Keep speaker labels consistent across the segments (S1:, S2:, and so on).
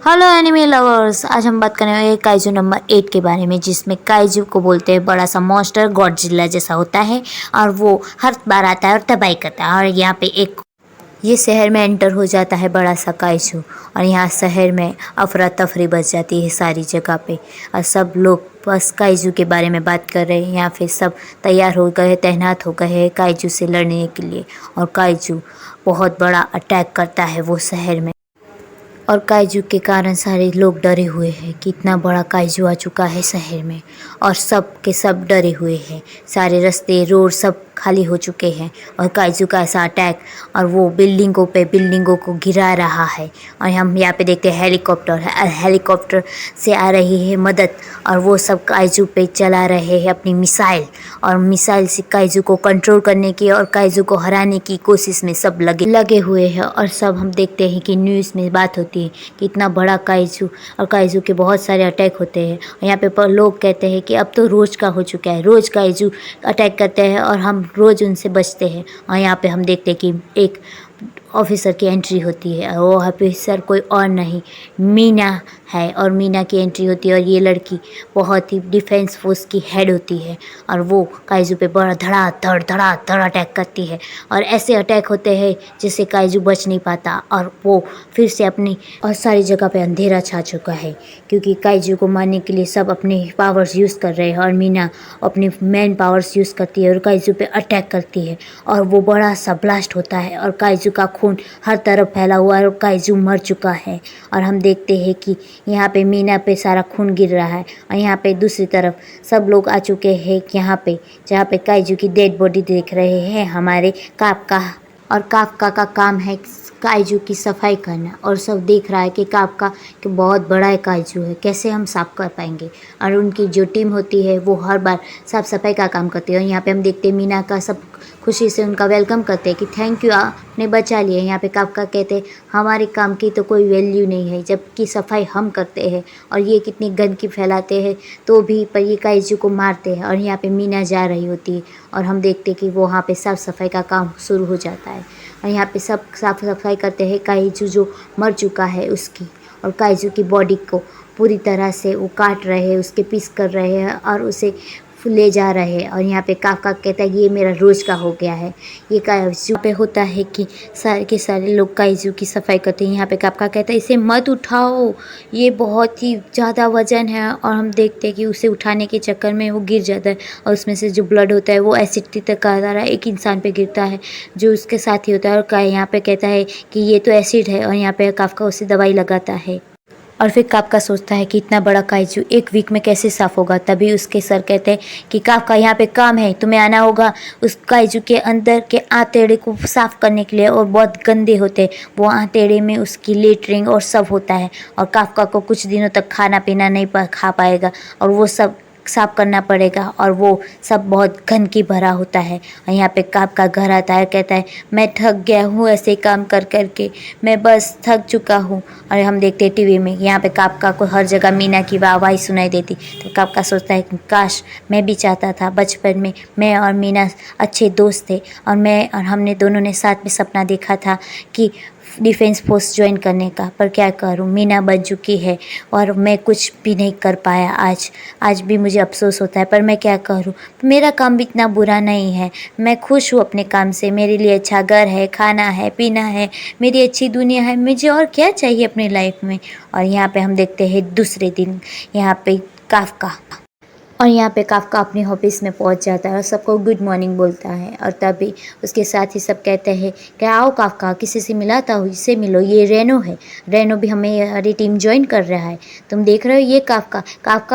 S1: Hello anime lovers, आज हम बात करेंगे काइजू नंबर 8 के बारे में, जिसमें काइजू को बोलते हैं बड़ा सा मॉन्स्टर गॉडजिला जैसा होता है और वो हर बार आता है और तबाही करता है। और यहाँ पे ये शहर में एंटर हो जाता है बड़ा सा काइजू और यहाँ शहर में अफरा तफरी बच जाती है सारी जगह पे और सब लोग बस काइजू के बारे में बात कर रहे हैं। यहाँ पे सब तैयार हो गए, तैनात हो गए हैं काइजू से लड़ने के लिए। और काइजू बहुत बड़ा अटैक करता है वो शहर में और काइजू के कारण सारे लोग डरे हुए हैं कि इतना बड़ा काइजू आ चुका है शहर में और सब के सब डरे हुए हैं। सारे रास्ते रोड सब खाली हो चुके हैं और काइजू का ऐसा अटैक और वो बिल्डिंगों को गिरा रहा है। और हम यहाँ पे देखते हैं हेलीकॉप्टर से आ रही है मदद और वो सब काइजू पे चला रहे हैं अपनी मिसाइल से काइजू को कंट्रोल करने की और काइजू को हराने की कोशिश में सब लगे हुए हैं। और सब हम देखते हैं कि न्यूज़ में बात होती है कि इतना बड़ा काइजू और काइजू के बहुत सारे अटैक होते हैं। और यहाँ पे लोग कहते हैं कि अब तो रोज़ का हो चुका है, रोज़ काइजू अटैक करते हैं और हम रोज़ उनसे बचते हैं। और यहाँ पे हम देखते हैं कि एक ऑफिसर की एंट्री होती है और वो ऑफिसर कोई और नहीं मीना है और मीना की एंट्री होती है। और ये लड़की बहुत ही डिफेंस फोर्स की हेड होती है और वो काइजू पे बड़ा धड़ाधड़ अटैक करती है और ऐसे अटैक होते हैं जिससे काइजू बच नहीं पाता और वो फिर से अपनी और सारी जगह पे अंधेरा छा चुका है क्योंकि काइजू को मारने के लिए सब अपने पावर्स यूज़ कर रहे हैं और मीना अपनी मेन पावर्स यूज़ करती है और काइजू पे अटैक करती है और वो बड़ा सा ब्लास्ट होता है और काइजू का खून हर तरफ फैला हुआ है और काइजू मर चुका है। और हम देखते हैं कि यहाँ पे मीना पे सारा खून गिर रहा है और यहाँ पे दूसरी तरफ सब लोग आ चुके हैं यहाँ पे जहाँ पे काइजू की डेड बॉडी देख रहे हैं हमारे काफका। और काफका का काम है काइजू की सफाई करना और सब देख रहा है कि काफका कि बहुत बड़ा है काइजू है, कैसे हम साफ कर पाएंगे। और उनकी जो टीम होती है वो हर बार साफ सफाई का काम करती है। और यहाँ पे हम देखते हैं मीना का सब खुशी से उनका वेलकम करते हैं कि थैंक यू आपने बचा लिया। यहाँ पे काफका कहते हैं हमारे काम की तो कोई वैल्यू नहीं है जबकि सफाई हम करते हैं और ये कितनी गंदगी फैलाते हैं तो भी पर ये काइजू को मारते हैं। और यहाँ पे मीना जा रही होती है और हम देखते हैं कि वो वहाँ पे साफ़ सफाई का काम शुरू हो जाता है और यहाँ पे सब साफ़ सफाई करते हैं काइजू जो मर चुका है उसकी। और काइजू की बॉडी को पूरी तरह से वो काट रहे हैं, उसके पीस कर रहे हैं और उसे ले जा रहे हैं। और यहाँ पे काफका कहता है ये मेरा रोज़ का हो गया है। ये काइजू पे होता है कि सारे के सारे लोग काइजू की सफाई करते हैं। यहाँ पे काफका कहता है इसे मत उठाओ, ये बहुत ही ज़्यादा वजन है। और हम देखते हैं कि उसे उठाने के चक्कर में वो गिर जाता है और उसमें से जो ब्लड होता है वो एसिड तक आ रहा है, एक इंसान पे गिरता है जो उसके साथ ही होता है। और यहाँ पे कहता है कि ये तो एसिड है और यहाँ पे काफका उसे दवाई लगाता है। और फिर काफका सोचता है कि इतना बड़ा काइजू एक वीक में कैसे साफ़ होगा। तभी उसके सर कहते हैं कि काफका यहाँ पे काम है, तुम्हें आना होगा उस काइजू के अंदर के आंतड़े को साफ़ करने के लिए और बहुत गंदे होते हैं वो आंतड़े में, उसकी लेटरिंग और सब होता है। और काफका को कुछ दिनों तक खाना पीना नहीं खा पाएगा और वो सब साफ करना पड़ेगा और वो सब बहुत गंदगी भरा होता है। और यहाँ पे काफका घर आता है, कहता है मैं थक गया हूँ ऐसे काम कर करके, मैं बस थक चुका हूँ। और हम देखते हैं टीवी में यहाँ पे काफका को हर जगह मीना की आवाज़ सुनाई देती। तो काफका सोचता है कि काश मैं भी चाहता था बचपन में मैं और मीना अच्छे दोस्त थे और हमने दोनों ने साथ में सपना देखा था कि डिफेंस फोर्स ज्वाइन करने का, पर क्या करूं मीना बन चुकी है और मैं कुछ भी नहीं कर पाया। आज भी मुझे अफसोस होता है, पर मैं क्या करूं, मेरा काम भी इतना बुरा नहीं है, मैं खुश हूं अपने काम से, मेरे लिए अच्छा घर है, खाना है, पीना है, मेरी अच्छी दुनिया है, मुझे और क्या चाहिए अपनी लाइफ में। और यहाँ पे हम देखते हैं दूसरे दिन यहाँ पे काफका अपने ऑफिस में पहुंच जाता है और सबको गुड मॉर्निंग बोलता है। और तभी उसके साथ ही सब कहते हैं कि आओ काफका, किसी से मिलाता हो, इससे मिलो, ये रेनो है, रेनो भी हमारी टीम ज्वाइन कर रहा है, तुम देख रहे हो ये काफका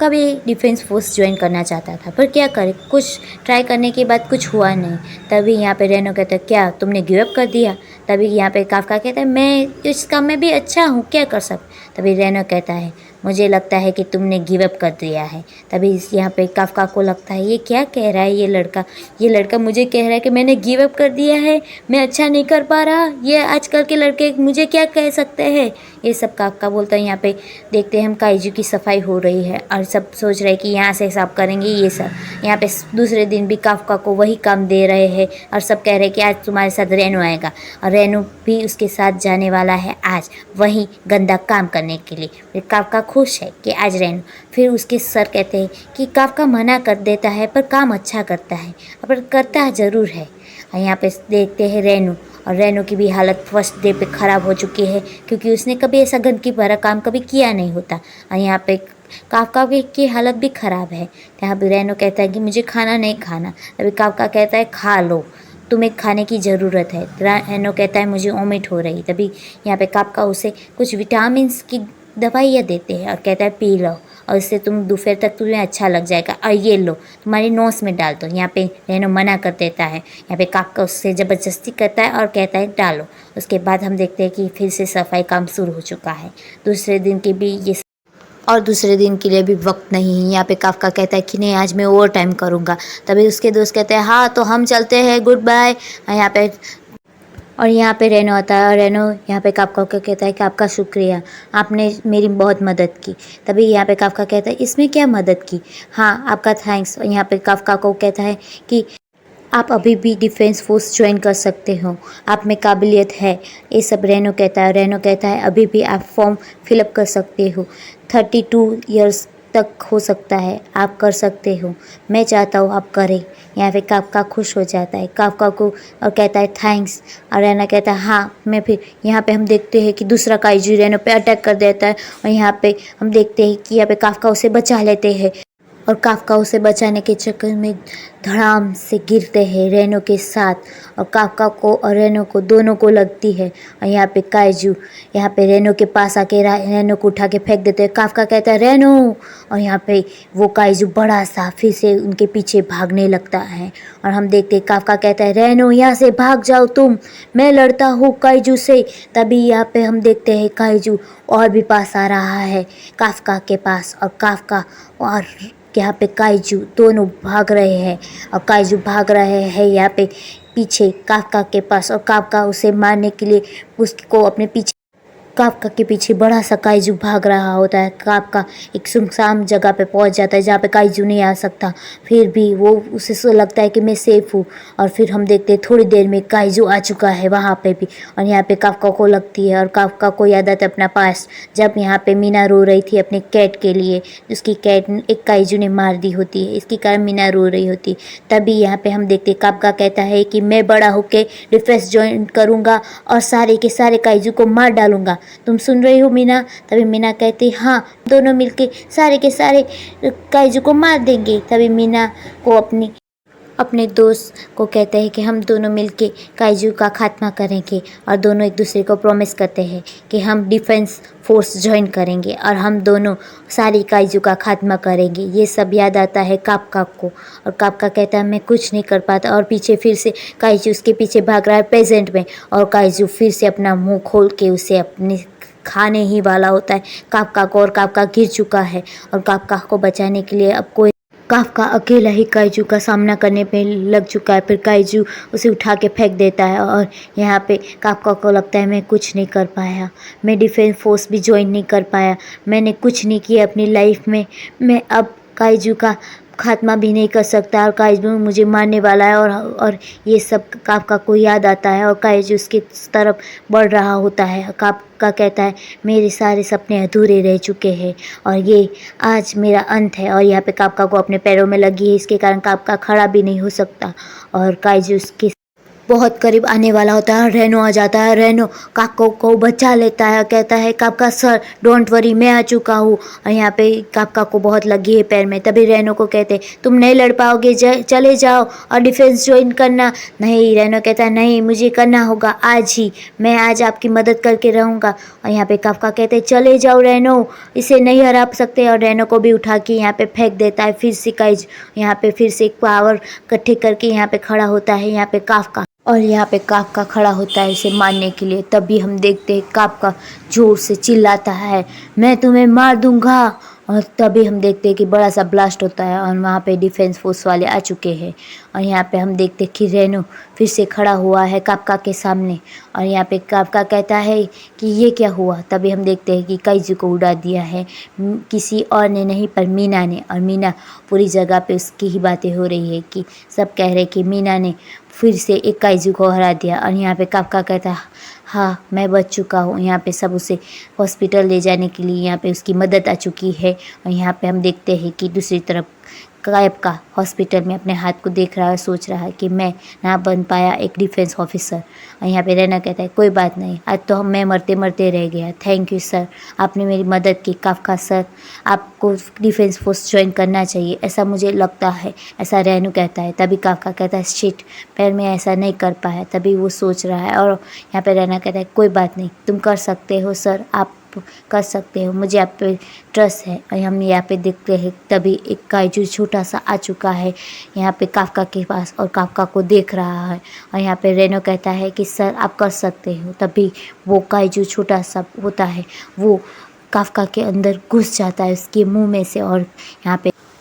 S1: भी डिफेंस फोर्स ज्वाइन करना चाहता था, पर क्या करे, कुछ ट्राई करने के बाद कुछ हुआ नहीं। तभी यहाँ पे रेनो कहता है क्या तुमने गिव अप कर दिया। तभी यहाँ पे काफका कहता है मैं इस काम में भी अच्छा हूँ, क्या कर सकता। तभी रेनो कहता है मुझे लगता है कि तुमने गिव अप कर दिया है। तभी यहाँ पे काफका को लगता है ये क्या कह रहा है ये लड़का मुझे कह रहा है कि मैंने गिव अप कर दिया है, मैं अच्छा नहीं कर पा रहा, ये आजकल के लड़के मुझे क्या कह सकते हैं। ये सब काफका बोलता है। यहाँ पे देखते हैं हम काइजू की सफाई हो रही है और सब सोच रहे हैं कि यहाँ से साफ करेंगे ये सब। यहाँ पे दूसरे दिन भी काफका को वही काम दे रहे हैं और सब कह रहे हैं कि आज तुम्हारे साथ रेनू आएगा और रेनू भी उसके साथ जाने वाला है आज वही गंदा काम करने के लिए। फिर काफका खुश है कि आज रेनू। फिर उसके सर कहते हैं कि काफका मना कर देता है पर काम अच्छा करता है, पर करता ज़रूर है। और यहाँ पे देखते हैं रेनू, और रेनू की भी हालत फर्स्ट डे पे ख़राब हो चुकी है क्योंकि उसने कभी ऐसा गंदगी भरा काम कभी किया नहीं होता। और यहाँ पे काफका की हालत भी ख़राब है। यहाँ पे रेनू कहता है कि मुझे खाना नहीं खाना। तभी काफका कहता है खा लो, तुम्हें खाने की ज़रूरत है। रेनू कहता है मुझे वोमिट हो रही। तभी यहाँ पे काफका उसे कुछ विटामिन्स की दवाइयाँ देते हैं और कहता है पी लो और इससे तुम दोपहर तक तुम्हें अच्छा लग जाएगा और ये लो तुम्हारी नोज़ में डाल दो। यहाँ पे रेनू मना कर देता है। यहाँ पे काफका उससे ज़बरदस्ती करता है और कहता है डालो। उसके बाद हम देखते हैं कि फिर से सफाई काम शुरू हो चुका है। दूसरे दिन के भी ये और दूसरे दिन के लिए भी वक्त नहीं है। यहाँ पे काफका कहता है कि नहीं आज मैं ओवर टाइम करूँगा। तभी उसके दोस्त कहते हैं हाँ तो हम चलते हैं, गुड बाय। यहाँ पे और यहाँ पे रेनू आता है और रेनू यहाँ पे काफका को कहता है कि आपका शुक्रिया, आपने मेरी बहुत मदद की। तभी यहाँ पे काफका कहता है इसमें क्या मदद की, हाँ आपका थैंक्स। और यहाँ पे काफका को कहता है कि आप अभी भी डिफेंस फोर्स ज्वाइन कर सकते हो, आप में काबिलियत है। ये सब रेनू कहता है। रेनू कहता है अभी भी आप फॉर्म फिलअप कर सकते हो, 32 ईयर्स तक हो सकता है, आप कर सकते हो, मैं चाहता हूँ आप करें। यहाँ पे काफका खुश हो जाता है काफका को और कहता है थैंक्स। और रेना कहता है हाँ मैं फिर। यहाँ पे हम देखते हैं कि दूसरा काइजू रेनो पे अटैक कर देता है और यहाँ पे हम देखते हैं कि यहाँ पे काफका उसे बचा लेते हैं और काफका उसे बचाने के चक्कर में धड़ाम से गिरते हैं रेनो के साथ। और काफका को और रेनो को दोनों को लगती है। और यहाँ पे काइजू यहाँ पे रेनो के पास आके रेनो को उठा के फेंक देते हैं। काफका कहता है रेनो, और यहाँ पे वो काइजू बड़ा सा फिर से उनके पीछे भागने लगता है। और हम देखते हैं काफका कहता है रेनो यहाँ से भाग जाओ तुम, मैं लड़ता हूँ काइजू से। तभी यहाँ पे हम देखते हैं काइजू और भी पास आ रहा है काफका के पास, और काफका और यहाँ पे काइजू दोनों भाग रहे हैं। और काइजू भाग रहे हैं यहाँ पे पीछे काफका के पास, और काफका उसे मारने के लिए उसको अपने पीछे काफका के पीछे बड़ा सा काइजू भाग रहा होता है। काफका एक सुनसान जगह पे पहुंच जाता है जहाँ पे काइजू नहीं आ सकता, फिर भी वो उसे लगता है कि मैं सेफ हूँ। और फिर हम देखते हैं थोड़ी देर में काइजू आ चुका है वहाँ पे भी। और यहाँ पे काफका को लगती है और काफका को याद आता है अपना पास्ट, जब यहाँ पे मीना रो रही थी अपने कैट के लिए, उसकी कैट एक काइजू ने मार दी होती है, इसके कारण मीना रो रही होती। तभी यहाँ पे हम देखते काफका कहता है कि मैं बड़ा होके डिफेंस ज्वाइन करूँगा और सारे के सारे काइजू को मार डालूंगा, तुम सुन रही हो मीना। तभी मीना कहती हाँ दोनों मिलके सारे के सारे काइजू को मार देंगे। तभी मीना को अपने दोस्त को कहते हैं कि हम दोनों मिलके काइजू का खात्मा करेंगे, और दोनों एक दूसरे को प्रॉमिस करते हैं कि हम डिफेंस फोर्स ज्वाइन करेंगे और हम दोनों सारी काइजू का खात्मा करेंगे। ये सब याद आता है काफका को, और काफका कहता है मैं कुछ नहीं कर पाता। और पीछे फिर से काइजू उसके पीछे भाग रहा है प्रेजेंट में, और काइजू फिर से अपना मुंह खोल के उसे अपने खाने ही वाला होता है काफका को। और काफका गिर चुका है और काफका को बचाने के लिए अब कोई काफका अकेला ही काइजू का सामना करने पे लग चुका है। फिर काइजू उसे उठा के फेंक देता है और यहाँ पे काफका को लगता है मैं कुछ नहीं कर पाया, मैं डिफेंस फोर्स भी ज्वाइन नहीं कर पाया, मैंने कुछ नहीं किया अपनी लाइफ में, मैं अब काइजू का खात्मा भी नहीं कर सकता और काइजू मुझे मारने वाला है। और ये सब काफका को याद आता है और काइजू उसकी तरफ बढ़ रहा होता है। काफका कहता है मेरे सारे सपने अधूरे रह चुके हैं और ये आज मेरा अंत है। और यहाँ पे काफका को अपने पैरों में लगी है, इसके कारण काफका खड़ा भी नहीं हो सकता। और काइजू उसके बहुत करीब आने वाला होता है। रेनो आ जाता है, रेनो काफका को बचा लेता है, कहता है काफका सर डोंट वरी मैं आ चुका हूँ। और यहाँ पे काफका को बहुत लगी है पैर में। तभी रेनो को कहते तुम नहीं लड़ पाओगे, चले जाओ और डिफेंस ज्वाइन करना। नहीं, रेनो कहता है नहीं मुझे करना होगा आज ही, मैं आज आपकी मदद करके रहूँगा। और यहाँ पे काफका कहते चले जाओ रेनो, इसे नहीं हरा सकते। और रेनो को भी उठा के यहाँ पे फेंक देता है। फिर से काइजू यहाँ पे फिर से एक पावर इकट्ठे करके यहाँ पे खड़ा होता है। यहाँ पे काफका और यहाँ पे काफका खड़ा होता है इसे मारने के लिए। तभी हम देखते हैं काफका जोर से चिल्लाता है, मैं तुम्हें मार दूंगा। और तभी हम देखते हैं कि बड़ा सा ब्लास्ट होता है और वहाँ पे डिफेंस फोर्स वाले आ चुके हैं। और यहाँ पे हम देखते हैं कि रेनो फिर से खड़ा हुआ है काफका के सामने। और यहाँ पे काफका कहता है कि ये क्या हुआ। तभी हम देखते हैं कि काइजू को उड़ा दिया है किसी और ने नहीं पर मीना ने। और मीना पूरी जगह पे उसकी ही बातें हो रही है कि सब कह रहे कि मीना ने फिर से एक काइजू को हरा दिया। और यहाँ पे काफका कहता हाँ मैं बच चुका हूँ। यहाँ पे सब उसे हॉस्पिटल ले जाने के लिए यहाँ पे उसकी मदद आ चुकी है। और यहाँ पे हम देखते हैं कि दूसरी तरफ काफका हॉस्पिटल में अपने हाथ को देख रहा है, सोच रहा है कि मैं ना बन पाया एक डिफेंस ऑफिसर। और यहाँ पे रेना कहता है कोई बात नहीं, आज तो मैं मरते मरते रह गया, थैंक यू सर, आपने मेरी मदद की। काफका सर आपको डिफेंस फोर्स ज्वाइन करना चाहिए ऐसा मुझे लगता है, ऐसा रेनू कहता है। तभी काफका कहता है शिट, पर मैं ऐसा नहीं कर पाया। तभी वो सोच रहा है और यहाँ पे रेना कहता है कोई बात नहीं, तुम कर सकते हो सर, आप कर सकते हो, मुझे आप पे ट्रस्ट है। और हम यहाँ पे देखते हैं तभी एक काइजू छोटा सा आ चुका है यहाँ पे काफका के पास और काफका को देख रहा है। और यहाँ पे रेनो कहता है कि सर आप कर सकते हो। तभी वो काइजू छोटा सा होता है वो काफका के अंदर घुस जाता है उसके मुंह में से। और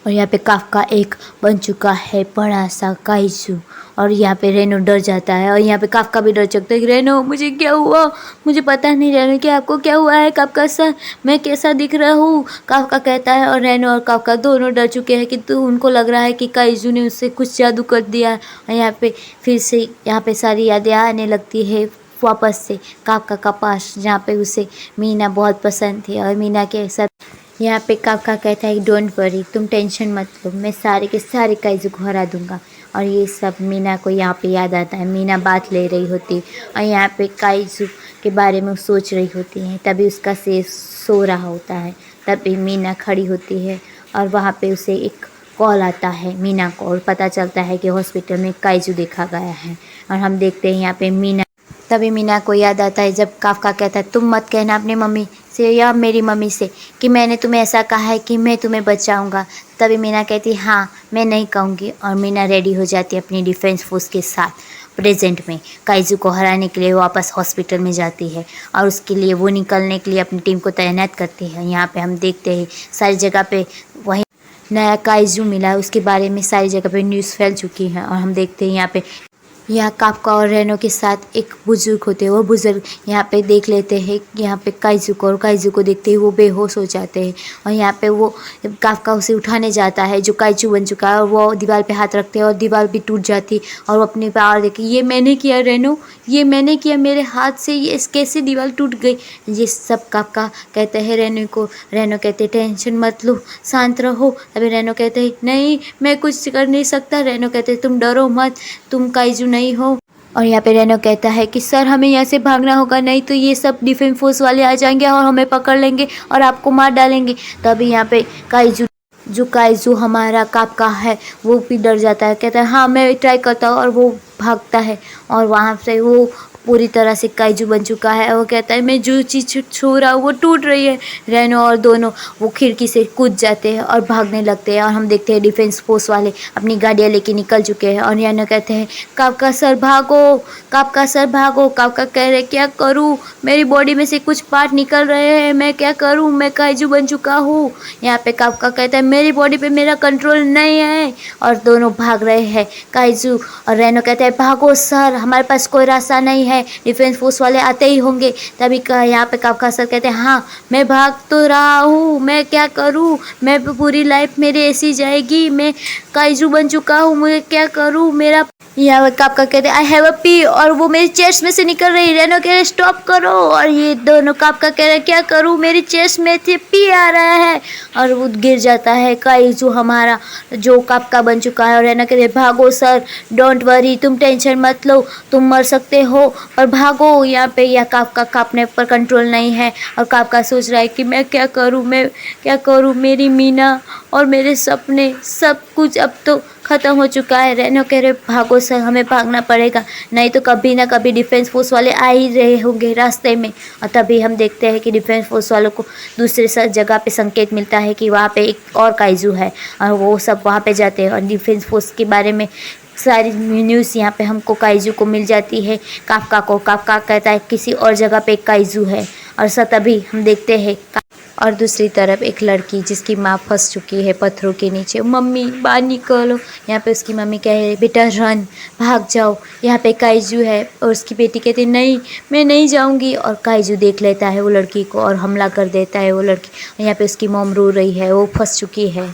S1: यहाँ पे काफका एक बन चुका है बड़ा सा काइजू। और यहाँ पे रेनो डर जाता है और यहाँ पे काफका भी डर चुकता है कि रेनो मुझे क्या हुआ, मुझे पता नहीं रेनो कि आपको क्या हुआ है काफका सर, मैं कैसा दिख रहा हूँ। काफका कहता है और रेनो और काफका दोनों डर चुके हैं कि तो उनको लग रहा है कि काइजू ने उससे कुछ जादू कर दिया है। और यहाँ पे फिर से यहाँ पे सारी यादें आने लगती है वापस से काफका का पास, जहाँ पे उसे मीना बहुत पसंद थी। और मीना के साथ यहाँ पे काफका कहता है डोंट वरी, तुम टेंशन मत लो, मैं सारे के सारे काइजू को हरा दूंगा। और ये सब मीना को यहाँ पे याद आता है। मीना बात ले रही होती और यहाँ पे काइजू के बारे में सोच रही होती है। तभी उसका सिर सो रहा होता है। तभी मीना खड़ी होती है और वहाँ पे उसे एक कॉल आता है मीना को और पता चलता है कि हॉस्पिटल में काइजू देखा गया है। और हम देखते हैं यहाँ पे मीना, तभी मीना को याद आता है जब काफका कहता है तुम मत कहना अपनी मम्मी से या मेरी मम्मी से कि मैंने तुम्हें ऐसा कहा है कि मैं तुम्हें बचाऊंगा। तभी मीना कहती हाँ मैं नहीं कहूँगी। और मीना रेडी हो जाती है अपनी डिफेंस फोर्स के साथ। प्रेजेंट में काइजू को हराने के लिए वापस हॉस्पिटल में जाती है और उसके लिए वो निकलने के लिए अपनी टीम को तैनात करती है। यहाँ पे हम देखते हैं सारी जगह पे वही नया काइजू मिला है उसके बारे में सारी जगह पे न्यूज़ फैल चुकी है। और हम देखते हैं यहाँ काफका और रेनो के साथ एक बुजुर्ग होते हैं। वो बुजुर्ग यहाँ पे देख लेते हैं यहाँ पे काइजू को, और काइजू को देखते ही वो बेहोश हो जाते हैं। और यहाँ पे वो काफका उसे उठाने जाता है जो काइजू बन चुका है और वो दीवार पे हाथ रखते हैं और दीवार भी टूट जाती है। और वो अपने पावर देखे ये मैंने किया रेनो, ये मैंने किया, मेरे हाथ से ये कैसे दीवार टूट गई। ये सब काफका कहते हैं रेनो को। रेनो कहते टेंशन मत लो, शांत रहो। अभी रेनो कहते हैं नहीं मैं कुछ कर नहीं सकता। रेनो कहते तुम डरो मत, तुम काइजू नहीं हो। और यहाँ पे रेनो कहता है कि सर हमें यहाँ से भागना होगा, नहीं तो ये सब डिफेंस फोर्स वाले आ जाएंगे और हमें पकड़ लेंगे और आपको मार डालेंगे। तभी यहाँ पे काइजू हमारा काफका है वो भी डर जाता है, कहता है हाँ मैं ट्राई करता हूँ। और वो भागता है और वहाँ से वो पूरी तरह से काइजू बन चुका है। वो कहता है मैं जो चीज़ छू रहा हूँ वो टूट रही है। रेनो और दोनों वो खिड़की से कूद जाते हैं और भागने लगते हैं। और हम देखते हैं डिफेंस फोर्स वाले अपनी गाड़ियाँ लेके निकल चुके हैं। और रेनो कहते हैं काफका सर भागो, काफका सर भागो। काफका कह रहे क्या करूँ, मेरी बॉडी में से कुछ पार्ट निकल रहे हैं, मैं क्या करूँ, मैं काइजू बन चुका हूँ। यहाँ पे काफका कहता है मेरी बॉडी पे मेरा कंट्रोल नहीं है। और दोनों भाग रहे हैं काइजू। और रेनो कहता है भागो सर, हमारे पास कोई रास्ता नहीं है, डिफेंस फोर्स वाले आते ही होंगे। तभी यहाँ पे काफका सर कहते हैं हाँ मैं भाग तो रहा हूँ, मैं क्या करूँ, मैं पूरी लाइफ मेरी ऐसी जाएगी, मैं काइजू बन चुका हूँ, मैं क्या करूँ। मेरा यहाँ काफका कहते हैं आई हैव अ पी, और वो मेरी चेस्ट में से निकल रही। रेनो कह रहे स्टॉप करो। और ये दोनों काफका कह रहे क्या करूँ, मेरी चेस्ट में से पी आ रहा है। और वो गिर जाता है काइजू हमारा जो काफका बन चुका है। और रेनो कह रहे भागो सर, डोंट वरी, तुम टेंशन मत लो, तुम मर सकते हो और भागो। यहाँ पे यह काफका का अपने ऊपर कंट्रोल नहीं है और काफका सोच रहा है कि मैं क्या करूँ, मैं क्या करूँ, मेरी मीना और मेरे सपने सब कुछ अब तो ख़त्म हो चुका है। रेनो कह रहे भागो सर, हमें भागना पड़ेगा, नहीं तो कभी ना कभी डिफेंस फोर्स वाले आ ही रहे होंगे रास्ते में। और तभी हम देखते हैं कि डिफेंस फोर्स वालों को दूसरे जगह पे संकेत मिलता है कि वहाँ पे एक और काइजू है और वो सब वहाँ पे जाते हैं और डिफेंस फोर्स के बारे में सारी न्यूज़ यहाँ पे हमको काइजू को मिल जाती है। काफका को काफका कहता है किसी और जगह पे एक काइजू है, और तभी हम देखते हैं और दूसरी तरफ एक लड़की जिसकी माँ फंस चुकी है पत्थरों के नीचे। मम्मी बाहर निकलो। यहाँ पे उसकी मम्मी कह रही बेटा रन, भाग जाओ, यहाँ पे काइजू है। और उसकी बेटी कहती है नहीं मैं नहीं जाऊँगी। और काइजू देख लेता है वो लड़की को और हमला कर देता है वो लड़की। यहाँ पे उसकी मॉम रो रही है, वो फंस चुकी है।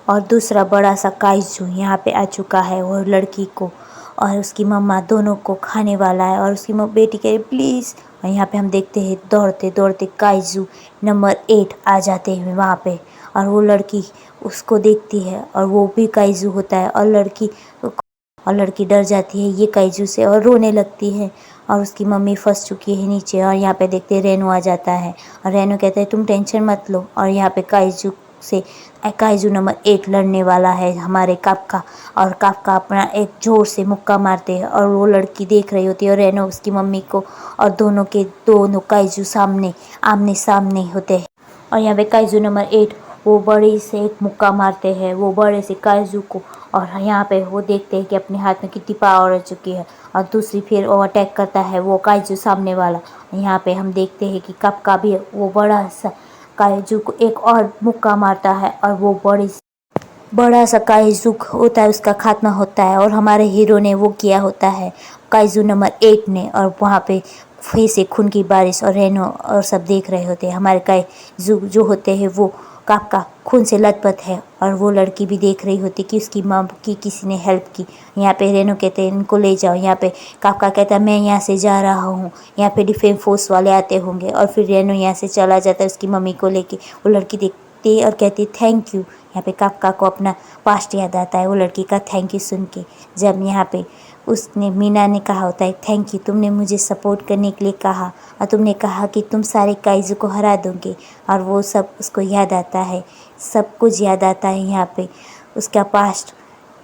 S1: और दूसरा बड़ा सा काइजू यहाँ पे आ चुका है वो लड़की को और उसकी मम्मा दोनों को खाने वाला है। और उसकी बेटी कह रही प्लीज़। और यहाँ पे हम देखते हैं दौड़ते दौड़ते काइजू नंबर 8 आ जाते हैं वहाँ पे। और वो लड़की उसको देखती है और वो भी काइजू होता है। और लड़की डर जाती है ये काइजू से और रोने लगती है। और उसकी मम्मी फंस चुकी है नीचे। और यहाँ पे देखते हैं रेनू आ जाता है और रेनू कहता है तुम टेंशन मत लो। और यहाँ पे काइजू नंबर 8 लड़ने वाला है हमारे काफका। और काफका अपना एक जोर से मुक्का मारते हैं और वो लड़की देख रही होती है और रेनो उसकी मम्मी को। और दोनों काइजू आमने सामने होते हैं। और यहाँ पे काइजू नंबर 8 वो बड़े से एक मुक्का मारते हैं वो बड़े से काइजू को। और यहाँ पे वो देखते हैं कि अपने हाथ में कितनी पावर आ चुकी है। और दूसरी फिर वो अटैक करता है वो काइजू सामने वाला। यहाँ पे हम देखते हैं कि काफका भी वो बड़ा सा काइजू को एक और मुक्का मारता है और वो बड़ा सा काइजू होता है, उसका खात्मा होता है। और हमारे हीरो ने वो किया होता है काइजू नंबर 8 ने। और वहाँ पे फिर से खून की बारिश और रेनो और सब देख रहे होते हैं। हमारे काइजू जो होते हैं वो काफका खून से लथपथ है। और वो लड़की भी देख रही होती कि उसकी माँ की किसी ने हेल्प की। यहाँ पे रेनो कहते हैं इनको ले जाओ। यहाँ पे काफका कहता है मैं यहाँ से जा रहा हूँ, यहाँ पे डिफेंस फोर्स वाले आते होंगे। और फिर रेनो यहाँ से चला जाता है उसकी मम्मी को लेके। वो लड़की देखती है और कहती है थैंक यू। यहाँ पे काफका को अपना पास्ट याद आता है वो लड़की का थैंक यू सुन के। जब यहाँ पे उसने मीना ने कहा होता है थैंक यू, तुमने मुझे सपोर्ट करने के लिए कहा और तुमने कहा कि तुम सारे काइजू को हरा दोगे। और वो सब उसको याद आता है, सब कुछ याद आता है यहाँ पे उसका पास्ट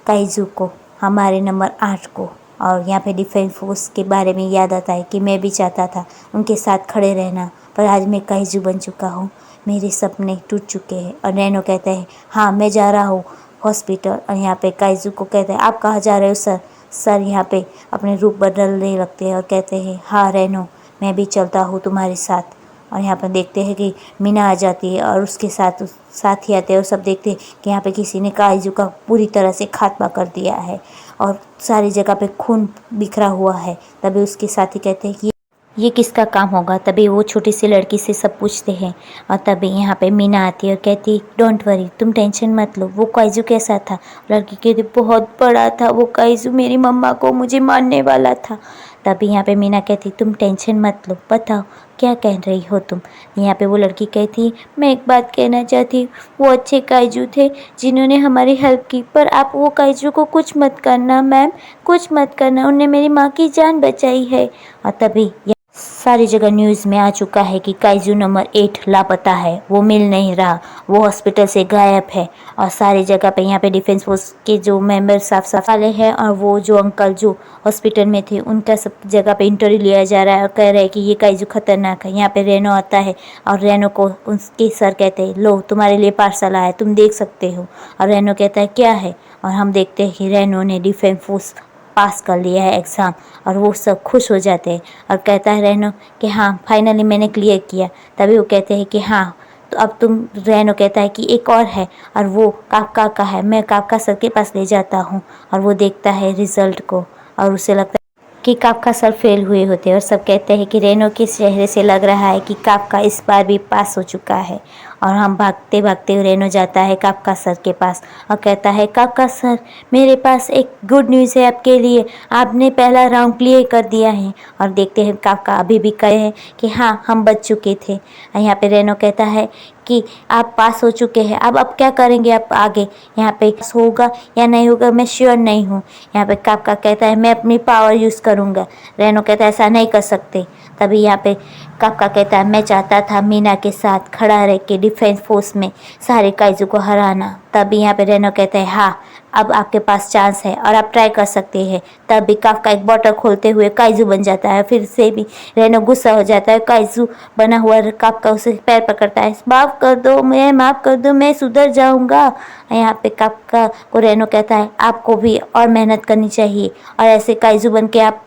S1: काइजू को, हमारे नंबर 8 को। और यहाँ पे डिफेंस फोर्स के बारे में याद आता है कि मैं भी चाहता था उनके साथ खड़े रहना, पर आज मैं काइजू बन चुका हूँ, मेरे सपने टूट चुके हैं। और रेनो कहता है हाँ मैं जा रहा हूँ हॉस्पिटल। और यहाँ पे काइजू को कहते हैं आप कहाँ जा रहे हो सर। सर यहाँ पे अपने रूप बदलने लगते हैं और कहते हैं हाँ रेनो मैं भी चलता हूँ तुम्हारे साथ। और यहाँ पर देखते हैं कि मीना आ जाती है और उसके साथी आते हैं और सब देखते हैं कि यहाँ पे किसी ने काइजू का पूरी तरह से खात्मा कर दिया है और सारी जगह पे खून बिखरा हुआ है। तभी उसके साथी कहते हैं कि ये किसका काम होगा। तभी वो छोटी सी लड़की से सब पूछते हैं। और तभी यहाँ पे मीना आती है और कहती डोंट वरी, तुम टेंशन मत लो, वो काइजू कैसा था। लड़की कहती बहुत बड़ा था वो काइजू, मेरी मम्मा को मुझे मारने वाला था। तभी यहाँ पे मीना कहती तुम टेंशन मत लो, बताओ क्या कह रही हो तुम। यहाँ पे वो लड़की कहती मैं एक बात कहना चाहती, वो अच्छे काइजू थे जिन्होंने हमारी हेल्प की, पर आप वो काइजू को कुछ मत करना मैम, कुछ मत करना, उन्होंने मेरी माँ की जान बचाई है। और तभी सारी जगह न्यूज़ में आ चुका है कि काइजू नंबर 8 लापता है, वो मिल नहीं रहा, वो हॉस्पिटल से गायब है। और सारी जगह पे यहाँ पे डिफेंस फोर्स के जो मेंबर साफ वाले हैं और वो जो अंकल जो हॉस्पिटल में थे उनका सब जगह पे इंटरव्यू लिया जा रहा है और कह रहे हैं कि ये काइजू खतरनाक है। यहाँ पे रेनो आता है और रेनो को उसके सर कहते हैं लो तुम्हारे लिए पार्सल आया है, तुम देख सकते हो। और रेनो कहता है क्या है। और हम देखते हैं कि रेनो ने डिफेंस फोर्स पास कर लिया है एग्ज़ाम। और वो सब खुश हो जाते हैं और कहता है रेनो कि हाँ फाइनली मैंने क्लियर किया। तभी वो कहते हैं कि हाँ तो अब तुम, रेनो कहता है कि एक और है और वो काफका का है, मैं काफका सर के पास ले जाता हूँ। और वो देखता है रिज़ल्ट को और उसे लगता है कि काफका सर फेल हुए होते हैं। और सब कहते हैं कि रेनो के चेहरे से लग रहा है कि काफका इस बार भी पास हो चुका है। और हम भागते भागते रेनो जाता है काफका सर के पास और कहता है काफका सर मेरे पास एक गुड न्यूज़ है आपके लिए, आपने पहला राउंड क्लियर कर दिया है। और देखते हैं काफका अभी भी कहे हैं कि हाँ हम बच चुके थे। यहाँ पे रेनो कहता है कि आप पास हो चुके हैं, अब क्या करेंगे आप आगे, यहाँ पे पास होगा या नहीं होगा मैं श्योर नहीं हूँ। यहाँ पे काफका कहता है मैं अपनी पावर यूज़ करूँगा। रेनो कहता है ऐसा नहीं कर सकते। तभी यहाँ पे काफका कहता है मैं चाहता था मीना के साथ खड़ा रह के डिफेंस फोर्स में सारे काइजू को हराना। तभी यहाँ पे रेनो कहता है हाँ अब आपके पास चांस है और आप ट्राई कर सकते हैं। तभी काफका एक बॉटल खोलते हुए काइजू बन जाता है। फिर से भी रेनो गुस्सा हो जाता है। काइजू बना हुआ काफका उसे पैर पकड़ता है। माफ़ कर दो, मैं माफ़ कर दो, मैं सुधर जाऊंगा। यहाँ पे काफका को रेनो कहता है आपको भी और मेहनत करनी चाहिए और ऐसे काइजू बन के आप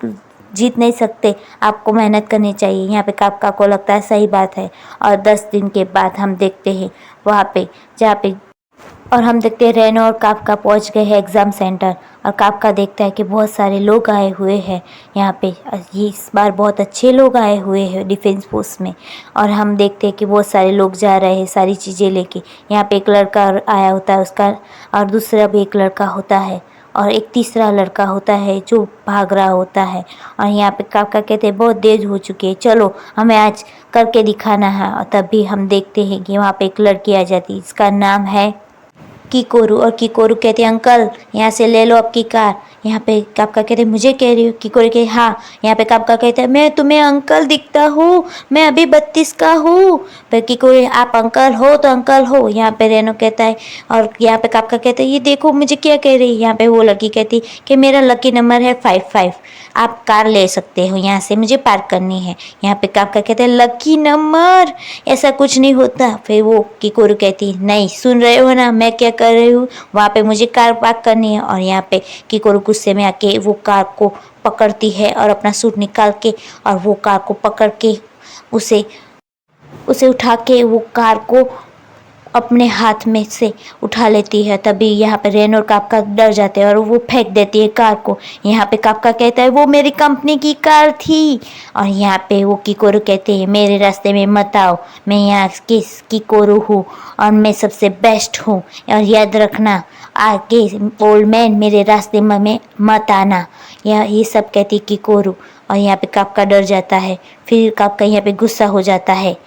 S1: जीत नहीं सकते, आपको मेहनत करनी चाहिए। यहाँ पे काफका को लगता है सही बात है। और 10 दिन के बाद हम देखते हैं वहाँ पे जहाँ पे और हम देखते हैं रेनो और काफका पहुंच गए हैं एग्ज़ाम सेंटर। और काफका देखता है कि बहुत सारे लोग आए हुए हैं यहाँ पे। ये इस बार बहुत अच्छे लोग आए हुए हैं डिफेंस फोर्स में। और हम देखते हैं कि बहुत सारे लोग जा रहे हैं सारी चीज़ें लेके। यहाँ पे एक लड़का आया होता है उसका, और दूसरा भी एक लड़का होता है, और एक तीसरा लड़का होता है जो भाग रहा होता है। और यहाँ पे काफका कहते हैं बहुत देर हो चुकी है, चलो हमें आज करके दिखाना है। और तभी हम देखते हैं कि वहाँ पे एक लड़की आ जाती है, इसका नाम है किकोरू। और किकोरू कहते हैं अंकल यहाँ से ले लो आपकी कार। यहाँ पे काफका कहते हैं मुझे कह रही हो? किकोरू कहते हाँ। यहाँ पे काफका कहता है मैं तुम्हें अंकल दिखता हूँ, मैं अभी 32 का हूँ। फिर किकोरू आप अंकल हो तो अंकल हो। यहाँ पे रेनो कहता है, और यहाँ पे काफका कहता है ये देखो मुझे क्या कह रही है। यहाँ पे वो लड़की कहती कि मेरा लकी नंबर है 55, आप कार ले सकते हो, यहाँ से मुझे पार्क करनी है। यहाँ पे काफका कहते हैं लकी नंबर, ऐसा कुछ नहीं होता। फिर वो किकोरू कहती नहीं सुन रहे हो ना मैं क्या कर रही हूँ, वहाँ पे मुझे कार पार्क करनी है। और यहाँ पे किकोरू गुस्से में आके वो कार को पकड़ती है और अपना सूट निकाल के और वो कार को पकड़ के उसे उठा के वो कार को अपने हाथ में से उठा लेती है। तभी यहाँ पे रेनो और काफका डर जाते हैं और वो फेंक देती है कार को। यहाँ पे काफका कहता है वो मेरी कंपनी की कार थी। और यहाँ पे वो किकोरू कहते हैं मेरे रास्ते में मत आओ, मैं यहाँ की किकोरू हूँ और मैं सबसे बेस्ट हूँ, और याद रखना आगे ओल्ड मैन मेरे रास्ते में मत आना। ये सब कहती किकोरू। और यहाँ पे काफका डर जाता है। फिर काफका यहाँ पे गुस्सा हो जाता है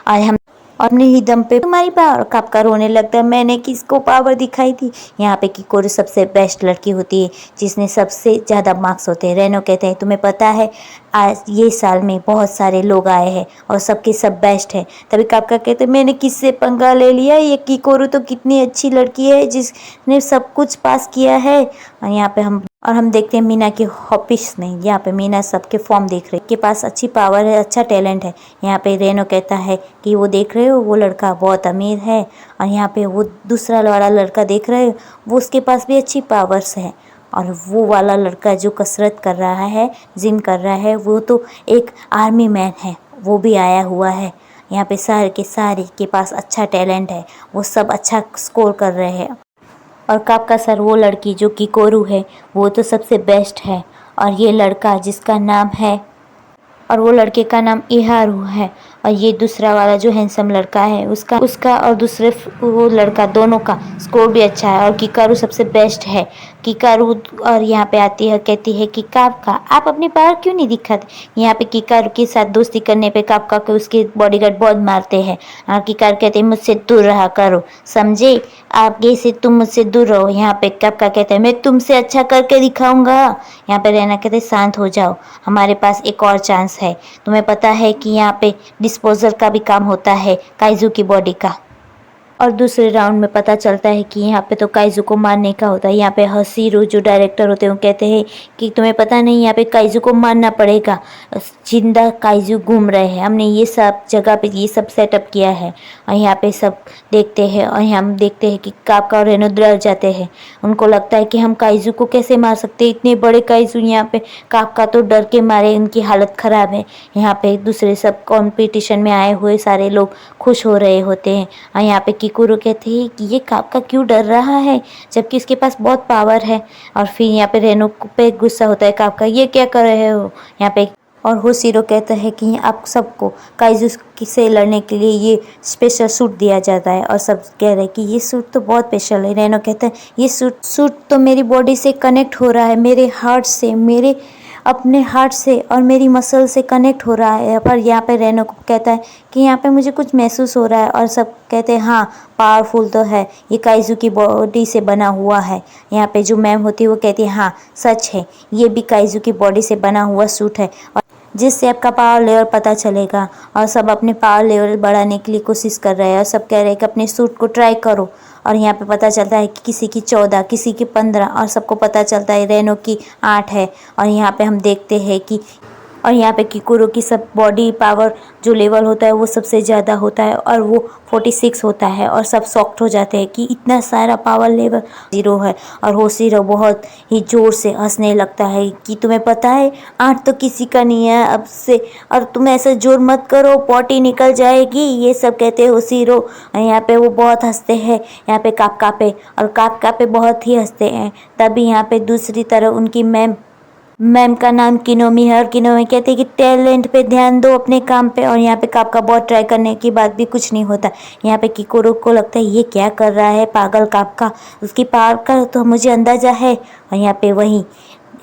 S1: और हम अपने ही दम पे तुम्हारी पावर। काफका रोने लगता है मैंने किसको पावर दिखाई थी। यहाँ पे किकोरू सबसे बेस्ट लड़की होती है जिसने सबसे ज़्यादा मार्क्स होते हैं। रेनो कहते हैं तुम्हें पता है आज ये साल में बहुत सारे लोग आए हैं और सबके सब बेस्ट है। तभी काफका कहते हैं मैंने किससे पंगा ले लिया, ये किकोरू तो कितनी अच्छी लड़की है जिसने सब कुछ पास किया है। और यहाँ पे हम देखते हैं मीना के ऑफिस में। यहाँ पे मीना सबके फॉर्म देख रही है, के पास अच्छी पावर है, अच्छा टैलेंट है। यहाँ पे रेनो कहता है कि वो देख रहे हो वो लड़का बहुत अमीर है, और यहाँ पे वो दूसरा वाला लड़का देख रहे हो वो उसके पास भी अच्छी पावर्स है, और वो वाला लड़का जो कसरत कर रहा है जिम कर रहा है वो तो एक आर्मी मैन है, वो भी आया हुआ है। यहाँ पे सारे के पास अच्छा टैलेंट है, वो सब अच्छा स्कोर कर रहे हैं। और काफका सर वो लड़की जो किकोरू है वो तो सबसे बेस्ट है, और ये लड़का जिसका नाम है और वो लड़के का नाम इहारू है, और ये दूसरा वाला जो हैंडसम लड़का है उसका और दूसरे वो लड़का दोनों का स्कोर भी अच्छा है, और किकारू सबसे बेस्ट है। किकारू और यहाँ पे आती है कहती है कि काफका आप अपनी पावर क्यों नहीं दिखाते। यहाँ पे किकारू के साथ दोस्ती करने पे काफका को उसके बॉडीगार्ड बहुत मारते हैं। और किकारू कहते हैं मुझसे दूर रहा करो, समझे, आगे से तुम मुझसे दूर रहो। यहाँ पे काफका कहते हैं मैं तुमसे अच्छा करके दिखाऊंगा। यहाँ पे रहना कहते शांत हो जाओ, हमारे पास एक और चांस है। तुम्हें पता है कि यहाँ पे डिस्पोजल का भी काम होता है काइजू की बॉडी का। और दूसरे राउंड में पता चलता है कि यहाँ पे तो काइजू को मारने का होता है। यहाँ पे हसीरो जो डायरेक्टर होते हैं वो कहते हैं कि तुम्हें पता नहीं यहाँ पे काइजू को मारना पड़ेगा, जिंदा काइजू घूम रहे हैं, हमने ये सब जगह पे ये सब सेटअप किया है। और यहाँ पे सब देखते हैं, और हम देखते हैं कि काफका और रेनो डर जाते हैं। उनको लगता है कि हम काइजू को कैसे मार सकते हैं, इतने बड़े काइजू। यहाँ पे काफका तो डर के मारे उनकी हालत ख़राब है। यहाँ पे दूसरे सब कॉम्पिटिशन में आए हुए सारे लोग खुश हो रहे होते हैं। और यहाँ पे किकोरू कहते हैं कि ये काफका क्यों डर रहा है जबकि इसके पास बहुत पावर है। और फिर यहाँ पे रेनो पे गुस्सा होता है काफका ये क्या कर रहे हो यहाँ पे। और होशिरो कहता है कि आप सबको काइजू से लड़ने के लिए ये स्पेशल सूट दिया जाता है, और सब कह रहे हैं कि ये सूट तो बहुत स्पेशल है। रेनो कहता है ये सूट तो मेरी बॉडी से कनेक्ट हो रहा है, मेरे हार्ट से, मेरे अपने हार्ट से और मेरी मसल से कनेक्ट हो रहा है। पर यहाँ पे रेनो कहता है कि यहाँ पे मुझे कुछ महसूस हो रहा है, और सब कहते हैं हाँ पावरफुल तो है, ये काइजू की बॉडी से बना हुआ है। यहाँ पे जो मैम होती है वो कहती है हाँ सच है, ये भी काइजू की बॉडी से बना हुआ सूट है। जिससे आपका पावर लेवल पता चलेगा। और सब अपने पावर लेवल बढ़ाने के लिए कोशिश कर रहे हैं और सब कह रहे हैं कि अपने सूट को ट्राई करो। और यहाँ पे पता चलता है कि किसी की 14, किसी की 15 और सबको पता चलता है रेनो की 8 है। और यहाँ पे हम देखते हैं कि और यहाँ पे किकुरो की सब बॉडी पावर जो लेवल होता है वो सबसे ज़्यादा होता है और वो 46 होता है। और सब शॉक्ड हो जाते हैं कि इतना सारा पावर लेवल 0 है। और होशिरो बहुत ही ज़ोर से हंसने लगता है कि तुम्हें पता है 8 तो किसी का नहीं है अब से, और तुम ऐसे जोर मत करो पॉटी निकल जाएगी, ये सब कहते हैं होशिरो। यहाँ पे वो बहुत हंसते हैं यहाँ पे कापका पे, और कापका पे बहुत ही हंसते हैं। तभी यहाँ पे दूसरी तरफ उनकी मैम का नाम किनोमी है और किनोमी कहते हैं कि टैलेंट पे ध्यान दो अपने काम पे। और यहाँ पे कापका बहुत ट्राई करने के बाद भी कुछ नहीं होता। यहाँ पे किकोरो को लगता है ये क्या कर रहा है पागल कापका, उसकी पावर का तो मुझे अंदाज़ा है। और यहाँ पे वहीं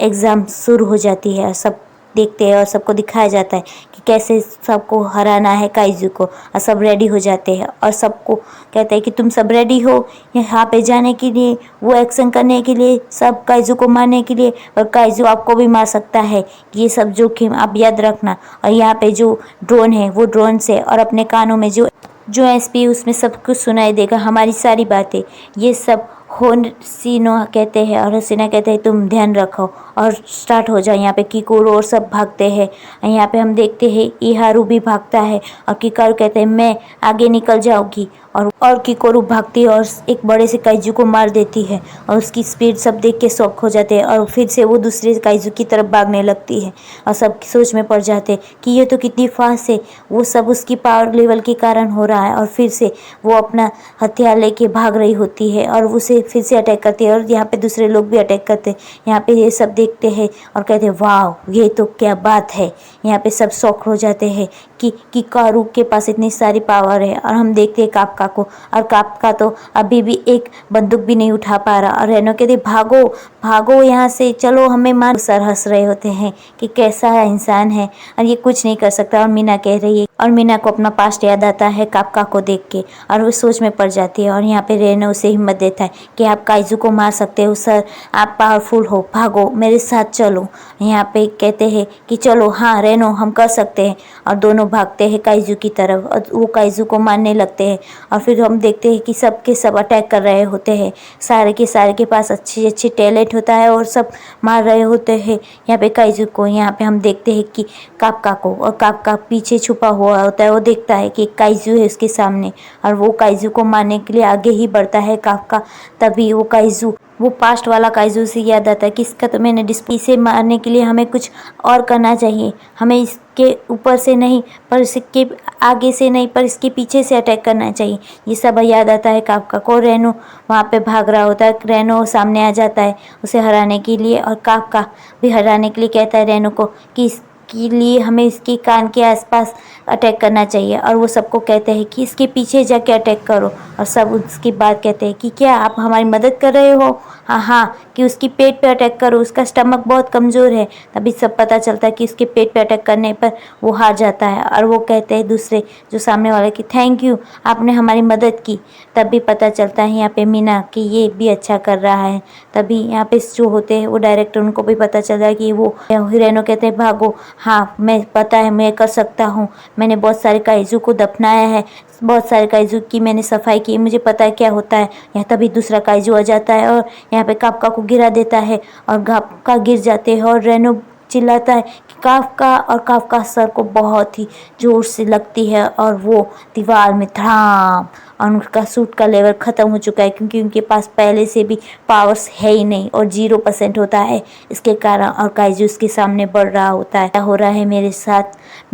S1: एग्ज़ाम शुरू हो जाती है। सब देखते हैं और सबको दिखाया जाता है कि कैसे सबको हराना है काइजू को। और सब रेडी हो जाते हैं और सबको कहते हैं कि तुम सब रेडी हो यहाँ पे जाने के लिए, वो एक्शन करने के लिए, सब काइजू को मारने के लिए। और काइजू आपको भी मार सकता है, ये सब जोखिम आप याद रखना। और यहाँ पे जो ड्रोन है वो ड्रोन से और अपने कानों में जो एसपी उसमें सब कुछ सुनाई देगा, हमारी सारी बातें। ये सब होशिनो कहते हैं और हसीना कहते हैं तुम ध्यान रखो और स्टार्ट हो जाए। यहाँ पे किकोरो और सब भागते हैं। यहाँ पे हम देखते हैं इहारू भी भागता है और किकारू कहते हैं मैं आगे निकल जाऊंगी। और किकोरू भागती है और एक बड़े से काइजू को मार देती है। और उसकी स्पीड सब देख के शॉक हो जाते हैं और फिर से वो दूसरे काइजू की तरफ भागने लगती है। और सब सोच में पड़ जाते हैं कि ये तो कितनी फास्ट है, वो सब उसकी पावर लेवल के कारण हो रहा है। और फिर से वो अपना हथियार लेके भाग रही होती है और उसे फिर से अटैक करती है। और यहाँ पे दूसरे लोग भी अटैक करते हैं। यहाँ पे ये सब देखते हैं और कहते हैं वाह ये तो क्या बात है। यहाँ पे सब शॉक हो जाते हैं कि किकारू के पास इतनी सारी पावर है। और हम देखते हैं कापका को, और कापका तो अभी भी एक बंदूक भी नहीं उठा पा रहा। और रेनो कहते भागो भागो यहाँ से, चलो हमें मार। सर हंस रहे होते हैं कि कैसा इंसान है और ये कुछ नहीं कर सकता। और मीना कह रही है, और मीना को अपना पास्ट याद आता है कापका को देख के और वो सोच में पड़ जाती है। और यहाँ पे रेनो उसे हिम्मत देता है कि आप काइजू को मार सकते हो सर, आप पावरफुल हो, भागो मेरे साथ चलो। यहाँ पे कहते हैं कि चलो हाँ रेनो हम कर सकते हैं। और दोनों भागते हैं काइजू की तरफ और वो काइजू को मारने लगते हैं। और फिर हम देखते हैं कि सब के सब अटैक कर रहे होते हैं, सारे के पास अच्छी अच्छी टैलेंट होता है और सब मार रहे होते हैं यहाँ पे काइजू को। यहाँ पे हम देखते हैं कि कापका को, और कापका पीछे छुपा हुआ होता है, वो देखता है कि एक काइजू है उसके सामने और वो काइजू को मारने के लिए आगे ही बढ़ता है कापका। तभी वो काइजू, वो पास्ट वाला काइजू से याद आता है कि इसका तो मैंने इसे मारने के लिए हमें कुछ और करना चाहिए, हमें इसके ऊपर से नहीं पर इसके आगे से नहीं पर इसके पीछे से अटैक करना चाहिए। ये सब याद आता है कापका को। रेनो वहाँ पे भाग रहा होता है, रेनो सामने आ जाता है उसे हराने के लिए। और कापका भी हराने के लिए कहता है रेनो को कि के लिए हमें इसके कान के आसपास अटैक करना चाहिए। और वो सबको कहते हैं कि इसके पीछे जाके अटैक करो। और सब उसकी बात कहते हैं कि क्या आप हमारी मदद कर रहे हो, हाँ कि उसकी पेट पे अटैक करो, उसका स्टमक बहुत कमज़ोर है। तभी सब पता चलता है कि उसके पेट पे अटैक करने पर वो हार जाता है। और वो कहते हैं दूसरे जो सामने वाले कि थैंक यू आपने हमारी मदद की। तभी पता चलता है यहाँ पे मीना कि ये भी अच्छा कर रहा है। तभी यहाँ पे जो होते हैं वो डायरेक्टर, उनको भी पता चल रहा है कि वो हीरोइनों कहते हैं भागो, हाँ मैं पता है मैं कर सकता हूँ, मैंने बहुत सारे काइजू को दफनाया है, बहुत सारे काइजू की मैंने सफाई की, मुझे पता है क्या होता है। यहाँ तभी दूसरा काइजू आ जाता है और यहाँ पे कापका को गिरा देता है और कापका गिर जाते हैं। और रेनो चिल्लाता है कि काफका, और काफका सर को बहुत ही जोर से लगती है और वो दीवार में धड़ाम। और उनका सूट का लेवल ख़त्म हो चुका है क्योंकि उनके पास पहले से भी पावर्स है ही नहीं और 0% होता है इसके कारण। और काइजू उसके सामने बढ़ रहा होता है, क्या हो रहा है मेरे साथ,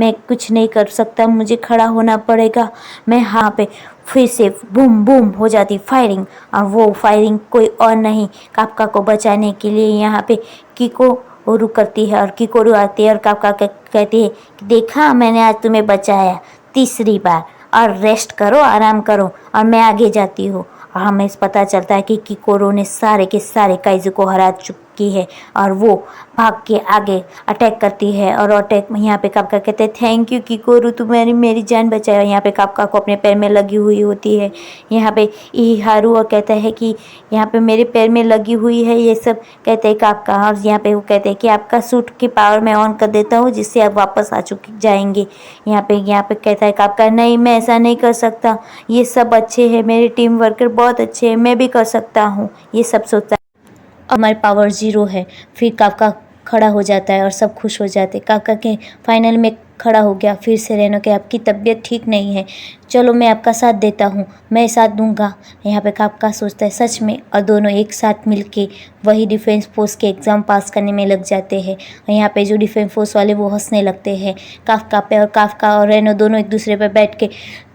S1: मैं कुछ नहीं कर सकता, मुझे खड़ा होना पड़ेगा। मैं यहाँ पे फिर से बूम बूम हो जाती फायरिंग, और वो फायरिंग कोई और नहीं कापका को बचाने के लिए यहाँ पे किकोरू करती है। और किकोरू आती है और कापका कहती है कि देखा मैंने आज तुम्हें बचाया तीसरी बार, और रेस्ट करो आराम करो, और मैं आगे जाती हूँ। और हमें पता चलता है कि किकोरू ने सारे के सारे काइजू को हरा की है और वो भाग के आगे अटैक करती है। और अटैक में यहाँ पे काफका कहते हैं थैंक यू किकोरू, तुम्हारी मेरी जान बचाई। यहाँ पे काफका को अपने पैर में लगी हुई होती है। यहाँ पे इहारू और कहता है कि यहाँ पे मेरे पैर में लगी हुई है ये सब, कहते हैं काफका। और यहाँ पे वो कहते हैं कि आपका सूट की पावर मैं ऑन कर देता हूँ जिससे आप वापस आ चुके जाएंगे। यहाँ पे कहता है काफका नहीं, मैं ऐसा नहीं कर सकता, ये सब अच्छे हैं, मेरे टीम वर्कर बहुत अच्छे हैं, मैं भी कर सकता हूँ, ये सब सोचता है। हमारे पावर 0 है। फिर काफका खड़ा हो जाता है और सब खुश हो जाते हैं। काफका के फाइनल में खड़ा हो गया। फिर से रेनो के आपकी तबीयत ठीक नहीं है, चलो मैं आपका साथ देता हूँ, मैं साथ दूंगा। यहाँ पे काफका सोचता है सच में, और दोनों एक साथ मिलके वही डिफेंस फोर्स के एग्ज़ाम पास करने में लग जाते हैं। और यहाँ पे जो डिफेंस फोर्स वाले वो हंसने लगते हैं काफका पे, और काफका और रेनो दोनों एक दूसरे पे बैठ के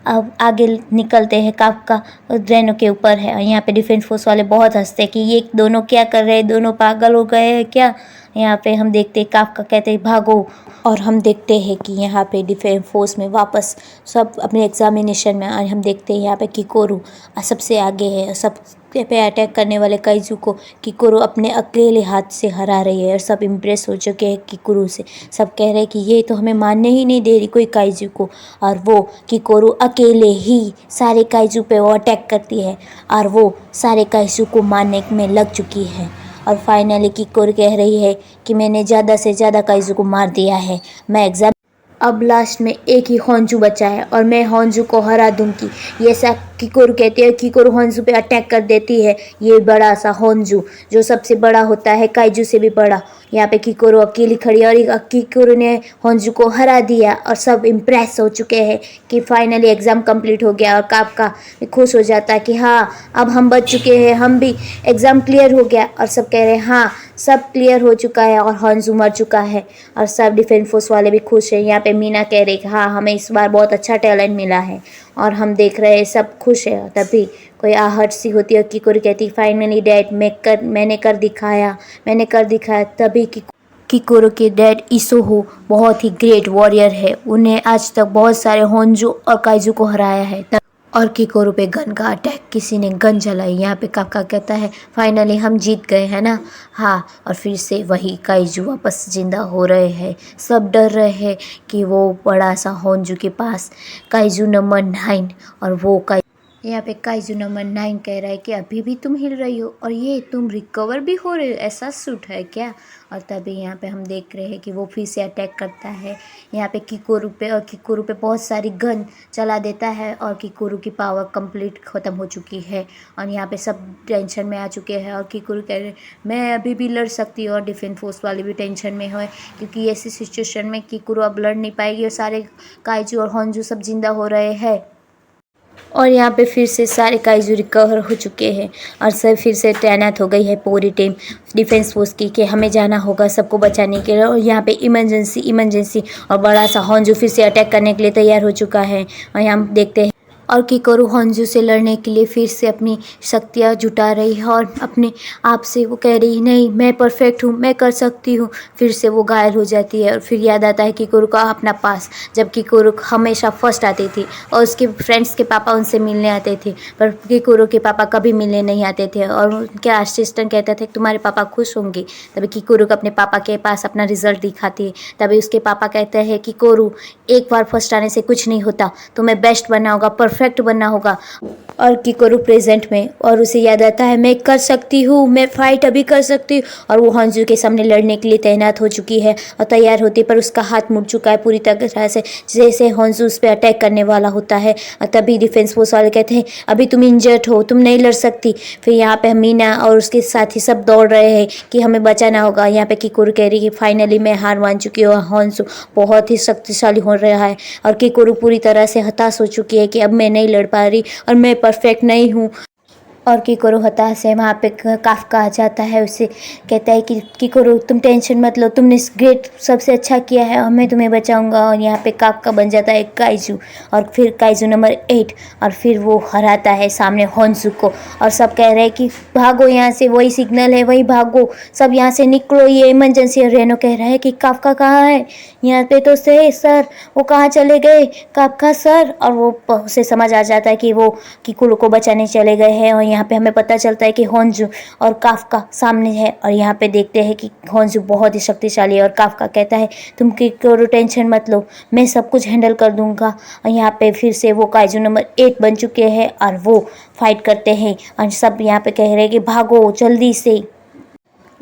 S1: अब आगे निकलते हैं। काफका रेनो के ऊपर है और यहाँ पे डिफेंस फोर्स वाले बहुत हंसते हैं कि ये दोनों क्या कर रहे हैं, दोनों पागल हो गए हैं क्या। यहाँ पे हम देखते हैं काफका कहते हैं भागो, और हम देखते हैं कि यहाँ पे डिफेंस फोर्स में वापस सब अपने एग्जामिनेशन में। और हम देखते हैं यहाँ पे किकोरू सबसे आगे है, सब पे अटैक करने वाले काइजू को किकोरू अपने अकेले हाथ से हरा रही है। और सब इम्प्रेस हो चुके हैं किकोरू से, सब कह रहे हैं कि ये तो हमें मानने ही नहीं दे रही कोई काइजू को। और वो किकोरू अकेले ही सारे काइजू पे वो अटैक करती है और वो सारे काइजू को मारने में लग चुकी है। और फाइनली किकोरू कह रही है कि मैंने ज़्यादा से ज़्यादा काइजू को मार दिया है, मैं एग्जाम अब लास्ट में एक ही होंजू बचा है और मैं होंजू को हरा दूंगी। ये ऐसा किकोरू कहती है। किकोरू होंजू पे अटैक कर देती है, ये बड़ा सा होंजू जो सबसे बड़ा होता है काइजू से भी बड़ा। यहाँ पे किकोरू अकेली खड़ी है और किकोरू ने होंजू को हरा दिया और सब इम्प्रेस हो चुके हैं कि फाइनली एग्ज़ाम कंप्लीट हो गया। और काफका खुश हो जाता है कि हाँ अब हम बच चुके हैं, हम भी एग्ज़ाम क्लियर हो गया। और सब कह रहे हैं हाँ सब क्लियर हो चुका है और होंजू मर चुका है। और सब डिफेंस फोर्स वाले भी खुश हैं। यहाँ पे मीना कह रही कि हाँ हमें इस बार बहुत अच्छा टैलेंट मिला है। और हम देख रहे हैं सब खुश है। तभी कोई आहट सी होती है, किकोरू कहती फाइनली डैड मैंने कर दिखाया। तभी किकोरू के डैड इसोहो बहुत ही ग्रेट वॉरियर है, उन्हें आज तक बहुत सारे होंजू और काइजू को हराया है। और किकोरू पे गन का अटैक, किसी ने गन जलाई। यहाँ पे काफका कहता है फाइनली हम जीत गए हैं ना। हाँ, और फिर से वही काइजू वापस जिंदा हो रहे हैं। सब डर रहे हैं कि वो बड़ा सा होंजू के पास काइजू नंबर 9, और वो यहाँ पे काइजू नंबर 9 कह रहा है कि अभी भी तुम हिल रही हो और ये तुम रिकवर भी हो रहे हो, ऐसा सूट है क्या। और तभी यहाँ पे हम देख रहे हैं कि वो फिर से अटैक करता है यहाँ पे किकोरू पे, और किकोरू पे बहुत सारी गन चला देता है और किकोरू की पावर कंप्लीट ख़त्म हो चुकी है। और यहाँ पे सब टेंशन में आ चुके हैं और किकोरू कह रहे मैं अभी भी लड़ सकती हूँ। और डिफेंस फोर्स वाले भी टेंशन में है क्योंकि ऐसी सिचुएशन में किकोरू अब लड़ नहीं पाएगी और सारे काइजू और होंजू सब जिंदा हो रहे हैं। और यहाँ पे फिर से सारे काइजू रिकवर हो चुके हैं और सब फिर से तैनात हो गई है पूरी टीम डिफेंस फोर्स की कि हमें जाना होगा सबको बचाने के लिए। और यहाँ पे इमरजेंसी और बड़ा सा होंजू फिर से अटैक करने के लिए तैयार हो चुका है। और यहाँ देखते हैं और किकोरू होंजू से लड़ने के लिए फिर से अपनी शक्तियाँ जुटा रही है और अपने आप से वो कह रही नहीं मैं परफेक्ट हूँ, मैं कर सकती हूँ। फिर से वो घायल हो जाती है और फिर याद आता है किकोरू का अपना पास, जब किकोरू हमेशा फर्स्ट आती थी और उसके फ्रेंड्स के पापा उनसे मिलने आते थे, पर किकोरू के पापा कभी मिलने नहीं आते थे। और उनके असिस्टेंट कहते थे तुम्हारे पापा खुश होंगे। तभी किकोरू को अपने पापा के पास अपना रिजल्ट दिखाती है। तभी उसके पापा कहते हैं किकोरू एक बार फर्स्ट आने से कुछ नहीं होता, तुम्हें बेस्ट बनना होगा, परफेक्ट बनना होगा। और किकोरू प्रेजेंट में, और उसे याद आता है मैं कर सकती हूँ, मैं फाइट अभी कर सकती हूँ। और वो होंजू के सामने लड़ने के लिए तैनात हो चुकी है और तैयार होती, पर उसका हाथ मुड़ चुका है पूरी तरह से, जैसे होंजू उस पर अटैक करने वाला होता है। और तभी डिफेंस फोर्स वाले कहते हैं अभी तुम इंजर्ड हो, तुम नहीं लड़ सकती। फिर यहाँ पे मीना और उसके साथी सब दौड़ रहे हैं कि हमें बचाना होगा। यहाँ पे किकोरू कह रही है फाइनली मैं हार मान चुकी हूँ, होंजू बहुत ही शक्तिशाली हो रहा है। और किकोरू पूरी तरह से हताश हो चुकी है कि अब मैं नहीं लड़ पा रही और मैं परफेक्ट नहीं हूँ। और किकोरू हताश है। वहाँ पे काफका आ जाता है, उसे कहता है कि किकोरू तुम टेंशन मत लो, तुमने ग्रेट सबसे अच्छा किया है और मैं तुम्हें बचाऊंगा। और यहाँ पे काफका बन जाता है काइजू, और फिर काइजू नंबर 8, और फिर वो हराता है सामने होंजू को। और सब कह रहे हैं कि भागो यहाँ से, वही सिग्नल है, वही भागो, सब यहाँ से निकलो, ये इमरजेंसी है। रेनो कह रहा है कि काफका कहाँ है, यहाँ पे तो से सर, वो कहाँ चले गए काफका सर। और वो उसे समझ आ जाता है कि वो किकोरू को बचाने चले गए हैं। और यहाँ पे हमें पता चलता है कि होंजू और काफका सामने है और यहाँ पे देखते हैं कि होंजू बहुत ही शक्तिशाली है और काफका कहता है तुम किकोरू टेंशन मत लो, मैं सब कुछ हैंडल कर दूंगा। और यहाँ पे फिर से वो काइजू नंबर 8 बन चुके हैं और वो फाइट करते हैं और सब यहाँ पे कह रहे हैं कि भागो जल्दी से।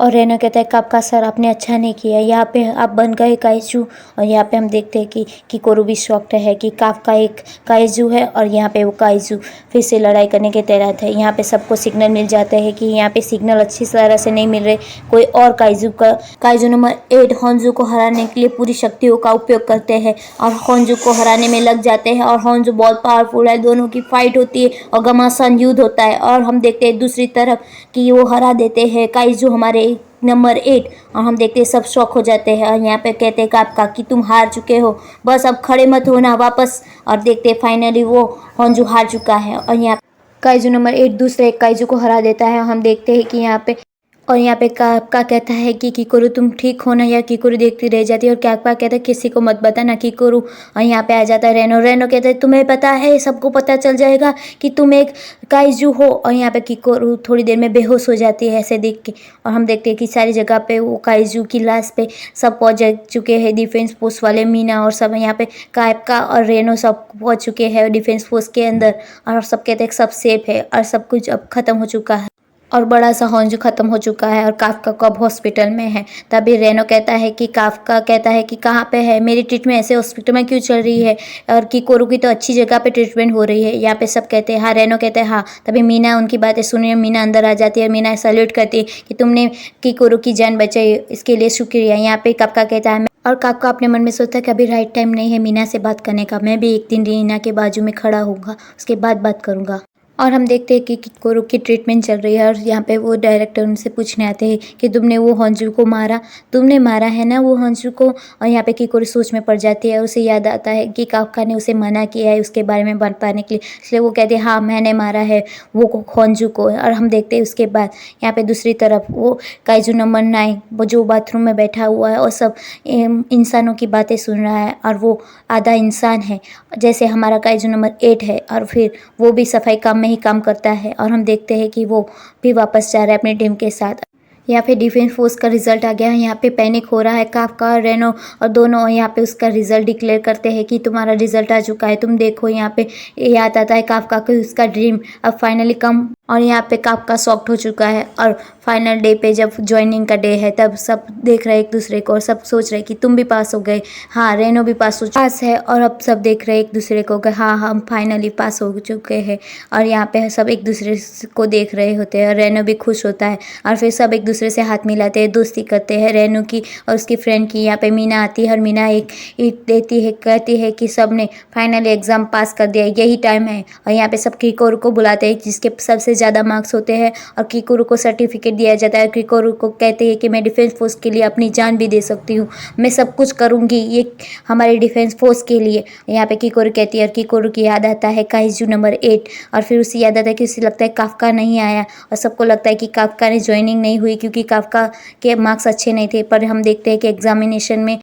S1: और रेनो कहता है काफका सर आपने अच्छा नहीं किया, यहाँ पे आप बन गए काइजू। और यहाँ पे हम देखते हैं कि किकोरू भी शॉक्ड है कि काफका एक काइजू है और यहाँ पे वो काइजू फिर से लड़ाई करने के तैयार है। यहाँ पे सबको सिग्नल मिल जाता है कि यहाँ पे सिग्नल अच्छी तरह से नहीं मिल रहे, कोई और काइजू नंबर 8 होंजू को हराने के लिए पूरी शक्तियों का उपयोग करते हैं और होंजू को हराने में लग जाते हैं और होंजू बहुत पावरफुल है। दोनों की फाइट होती है और घमासान युद्ध होता है और हम देखते हैं दूसरी तरफ कि वो हरा देते हैं काइजू हमारे नंबर 8 और हम देखते हैं सब शॉक हो जाते हैं और यहाँ पे कहते हैं काफका कि तुम हार चुके हो, बस अब खड़े मत होना वापस। और देखते हैं फाइनली वो होंजू हार चुका है और यहाँ काइजू नंबर 8 दूसरे एक काइजू को हरा देता है। हम देखते हैं कि यहाँ पे काफका कहता है कि किकोरू तुम ठीक हो ना, या किकोरू देखती रह जाती है और काफका कहता है किसी को मत बताना किकोरू। और यहाँ पे आ जाता है रेनो कहता है तुम्हें पता है, सबको पता चल जाएगा कि तुम एक काइजू हो। और यहाँ पे किकोरू थोड़ी देर में बेहोश हो जाती है ऐसे देख के और हम देखते हैं कि सारी जगह पे वो काइजू की लाश पे सब पहुँच चुके हैं, डिफेंस फोर्स वाले मीना और सब यहाँ पे काफका और रेनो सब पहुँच चुके हैं डिफेंस फोर्स के अंदर और सब कहते हैं सब सेफ है और सब कुछ अब खत्म हो चुका है और बड़ा सा होंजू खत्म हो चुका है और काफका कब हॉस्पिटल में है। तभी रेनो कहता है कि काफका कहता है कि कहाँ पे है, मेरी ट्रीटमेंट ऐसे हॉस्पिटल में क्यों चल रही है, और किकोरू की तो अच्छी जगह पे ट्रीटमेंट हो रही है। यहाँ पे सब कहते हैं हाँ, रेनो कहते हैं हाँ। तभी मीना उनकी बातें सुनिए, मीना अंदर आ जाती है, मीना सैल्यूट करती है कि तुमने किकोरू की जान बचाई, इसके लिए शुक्रिया। यहाँ पे काफका कहता है और काफका अपने मन में सोचता है कि अभी राइट टाइम नहीं है मीना से बात करने का, मैं भी एक दिन मीना के बाजू में खड़ा होऊंगा, उसके बाद बात करूंगा। और हम देखते हैं कि किकोरू की ट्रीटमेंट चल रही है और यहाँ पे वो डायरेक्टर उनसे पूछने आते हैं कि तुमने वो होंजू को मारा, तुमने मारा है ना वो होंजू को। और यहाँ पे किकोरू सोच में पड़ जाती है, उसे याद आता है कि काफका ने उसे मना किया है उसके बारे में बताने के लिए, इसलिए वो कहते हैं हाँ मैंने मारा है वो होंजू को। और हम देखते हैं उसके बाद यहाँ पे दूसरी तरफ वो काइजू नंबर 9 वो जो बाथरूम में बैठा हुआ है और सब इंसानों की बातें सुन रहा है और वो आधा इंसान है जैसे हमारा काइजू नंबर 8 है और फिर वो भी सफाई काम में ही काम करता है। और हम देखते हैं कि वो भी वापस जा रहा है अपनी टीम के साथ। यहाँ पे डिफेंस फोर्स का रिजल्ट आ गया है, यहाँ पे पैनिक हो रहा है काफका और रेनो और दोनों यहाँ पे उसका रिजल्ट डिक्लेयर करते हैं कि तुम्हारा रिजल्ट आ चुका है, तुम देखो। यहाँ पे याद आता है काफका को उसका ड्रीम अब फाइनली कम। और यहाँ पे काफका शॉक्ड हो चुका है और फाइनल डे पे जब ज्वाइनिंग का डे है तब सब देख रहे एक दूसरे को और सब सोच रहे कि तुम भी पास हो गए, हाँ रेनो भी पास है। और अब सब देख रहे एक दूसरे को कि हाँ हम फाइनली पास हो चुके हैं। और यहाँ पे सब एक दूसरे को देख रहे होते हैं और रेनो भी खुश होता है और फिर सब एक दूसरे से हाथ मिलाते हैं, दोस्ती करते हैं रेनो की और उसकी फ्रेंड की। यहाँ पे मीना आती है और मीना एक ईंट देती है, कहती है कि सब ने फाइनली एग्जाम पास कर दिया, यही टाइम है। और यहाँ पे सब किकोरू को बुलाते हैं जिसके सबसे ज़्यादा मार्क्स होते हैं और किकोरू को सर्टिफिकेट दिया जाता है। किकोरू को कहते हैं कि मैं डिफेंस फोर्स के लिए अपनी जान भी दे सकती हूँ, मैं सब कुछ करूँगी ये हमारे डिफेंस फोर्स के लिए। यहाँ पे किकोरू कहती है और किकोरू की याद आता है काइजू नंबर 8 और फिर उसे याद आता है कि उसे लगता है काफका नहीं आया और सबको लगता है कि काफका ने ज्वाइनिंग नहीं हुई क्योंकि काफका के मार्क्स अच्छे नहीं थे। पर हम देखते हैं कि एग्जामिनेशन में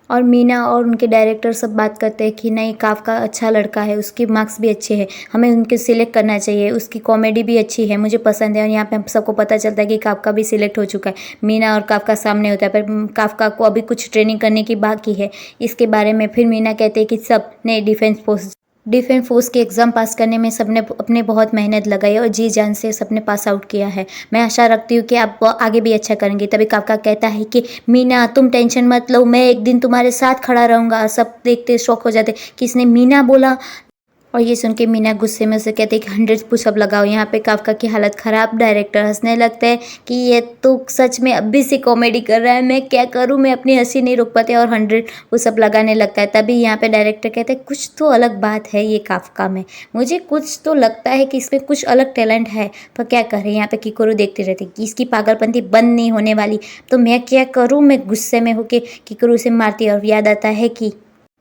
S1: और मीना और उनके डायरेक्टर सब बात करते हैं कि नहीं काफका अच्छा लड़का है, उसके मार्क्स भी अच्छे हैं, हमें उनके सिलेक्ट करना चाहिए, उसकी कॉमेडी भी अच्छी है, मुझे पसंद है। और यहाँ पे हम सबको पता चलता है कि काफका भी सिलेक्ट हो चुका है। मीना और काफका सामने होता है पर काफका को अभी कुछ ट्रेनिंग करने की बाकी है इसके बारे में। फिर मीना कहते हैं कि सब ने डिफेंस फोर्स के एग्ज़ाम पास करने में सबने अपने बहुत मेहनत लगाई और जी जान से सबने पास आउट किया है, मैं आशा रखती हूँ कि आप आगे भी अच्छा करेंगे। तभी काफका कहता है कि मीना तुम टेंशन मत लो, मैं एक दिन तुम्हारे साथ खड़ा रहूँगा। सब देखते शौक हो जाते कि इसने मीना बोला और ये सुन के मीना गुस्से में उसे कहते हैं कि 100 पुशअप लगाओ। यहाँ पे काफका की हालत ख़राब, डायरेक्टर हंसने लगता है कि ये तो सच में अभी से कॉमेडी कर रहा है, मैं क्या करूँ, मैं अपनी हंसी नहीं रोक पाते और 100 पुशअप लगाने लगता है। तभी यहाँ पे डायरेक्टर कहते हैं कुछ तो अलग बात है ये काफका में, मुझे कुछ तो लगता है कि इसमें कुछ अलग टैलेंट है, पर क्या करें। यहाँ पे किकोरू देखते रहते कि इसकी पागलपंती बंद नहीं होने वाली, तो मैं क्या करूँ। मैं गुस्से में होकर किकोरू से मारती और याद आता है कि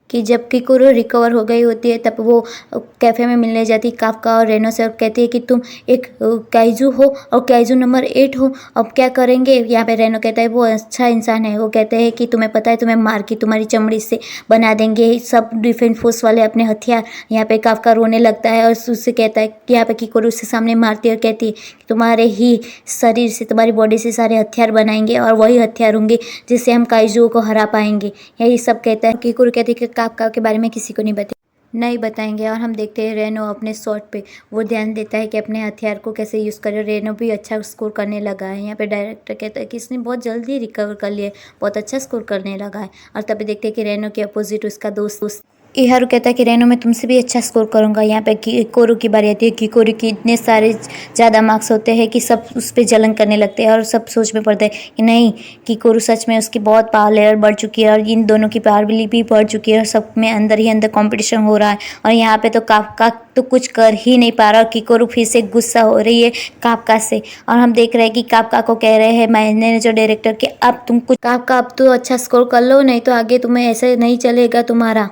S1: कि जब किकुरू रिकवर हो गई होती है तब वो कैफ़े में मिलने जाती है काफका और रेनो से और कहती है कि तुम एक काइजू हो और काइजू नंबर 8 हो, अब क्या करेंगे। यहाँ पे रेनो कहता है वो अच्छा इंसान है, वो कहते हैं कि तुम्हें पता है तुम्हें मार के तुम्हारी चमड़ी से बना देंगे सब डिफेंस फोर्स वाले अपने हथियार। यहाँ पे काफका रोने लगता है और उससे कहता है कि यहाँ पे किकुरू उसके सामने मारती है और कहती है कि तुम्हारे ही शरीर से तुम्हारी बॉडी से सारे हथियार बनाएंगे और वही हथियार होंगे जिससे हम काइजुओं को हरा पाएंगे। यही सब कहता है। किकुरू कहती है कि काफका के बारे में किसी को नहीं बताएंगे। और हम देखते हैं रेनो अपने शॉट पे वो ध्यान देता है कि अपने हथियार को कैसे यूज़ करे। रेनो भी अच्छा स्कोर करने लगा है। यहाँ पे डायरेक्टर कहता है कि इसने बहुत जल्दी रिकवर कर लिया है, बहुत अच्छा स्कोर करने लगा है। और तभी देखते हैं कि रेनो के अपोजिट उसका दोस्त इहारू कहता है कि रेनो मैं तुमसे भी अच्छा स्कोर करूंगा। यहाँ पे किकोरू की बारी आती है। किकोरू की इतने सारे ज़्यादा मार्क्स होते हैं कि सब उस पर जलन करने लगते हैं और सब सोच में पड़ते हैं कि नहीं, किकोरू सच में उसकी बहुत पावर लेवल बढ़ चुकी है और इन दोनों की पावर भी बढ़ चुकी है और सब में अंदर ही अंदर कॉम्पिटिशन हो रहा है। और यहाँ पे तो काफका तो कुछ कर ही नहीं पा रहा और किकोरू फिर से गुस्सा हो रही है काफका से। और हम देख रहे हैं कि काफका को कह रहे हैं मैनेजर डायरेक्टर कि अब तुम कुछ काफका अब तो अच्छा स्कोर कर लो, नहीं तो आगे तुम्हें ऐसे नहीं चलेगा तुम्हारा।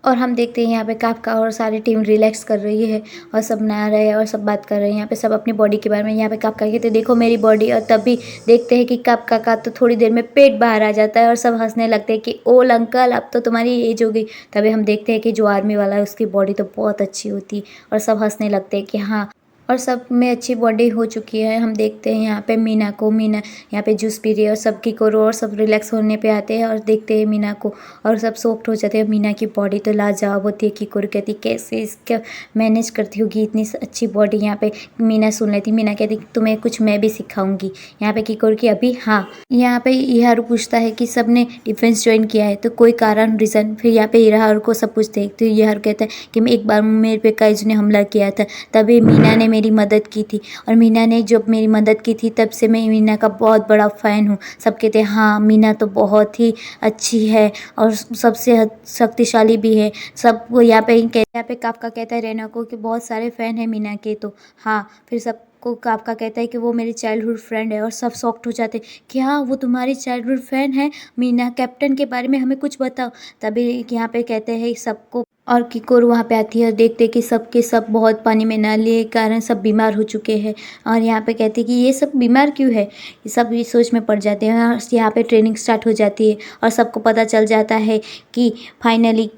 S1: और हम देखते हैं यहाँ पे काफका और सारी टीम रिलैक्स कर रही है और सब नहा रहे हैं और सब बात कर रहे हैं यहाँ पे सब अपनी बॉडी के बारे में। यहाँ पे काफका कहते हैं देखो मेरी बॉडी। और तभी देखते हैं कि काफका का तो थोड़ी देर में पेट बाहर आ जाता है और सब हंसने लगते हैं कि ओल अंकल अब तो तुम्हारी एज हो गई। तभी हम देखते हैं कि जो आर्मी वाला है उसकी बॉडी तो बहुत अच्छी होती है और सब हंसने लगते हैं कि हाँ, और सब में अच्छी बॉडी हो चुकी है। हम देखते हैं यहाँ पे मीना को, मीना यहाँ पे जूस पी रही है और सब किकोरू और सब रिलैक्स होने पे आते हैं और देखते हैं मीना को और सब सॉफ्ट हो जाते हैं। मीना की बॉडी तो लाजवाब होती है। किकोरू कहती कैसे इसका मैनेज करती होगी इतनी अच्छी बॉडी। यहाँ पे मीना सुन लेती, मीना कहती तुम्हें कुछ मैं भी सिखाऊंगी। यहाँ पे किकोरू की अभी हाँ। यहाँ पे इहारू पूछता है कि सब ने डिफेंस ज्वाइन किया है तो कोई कारण रीज़न। फिर यहाँ पे इहारू को सब पूछते हैं तो इहारू कहता है कि एक बार मेरे पे काइजू ने हमला किया था, तभी मीना ने मेरी मदद की थी और मीना ने जब मेरी मदद की थी तब से मैं मीना का बहुत बड़ा फ़ैन हूँ। सब कहते हैं हाँ मीना तो बहुत ही अच्छी है और सबसे शक्तिशाली भी है। सब वो यहाँ पे काफका कहता है रेना को कि बहुत सारे फ़ैन हैं मीना के तो हाँ। फिर सब को काफका कहता है कि वो मेरी चाइल्डहुड फ्रेंड है और सब शॉक्ड हो जाते हैं कि हाँ वो तुम्हारी चाइल्डहुड फ्रेंड है। मीना कैप्टन के बारे में हमें कुछ बताओ। तभी यहाँ पे कहते हैं सबको और किकोरू वहाँ पे आती है और देखते कि सबके सब बहुत पानी में नहाने के कारण सब बीमार हो चुके हैं। और यहाँ पे कहते कि ये सब बीमार क्यों है, ये सब ये सोच में पड़ जाते हैं। और यहाँ पे ट्रेनिंग स्टार्ट हो जाती है और सबको पता चल जाता है कि फाइनली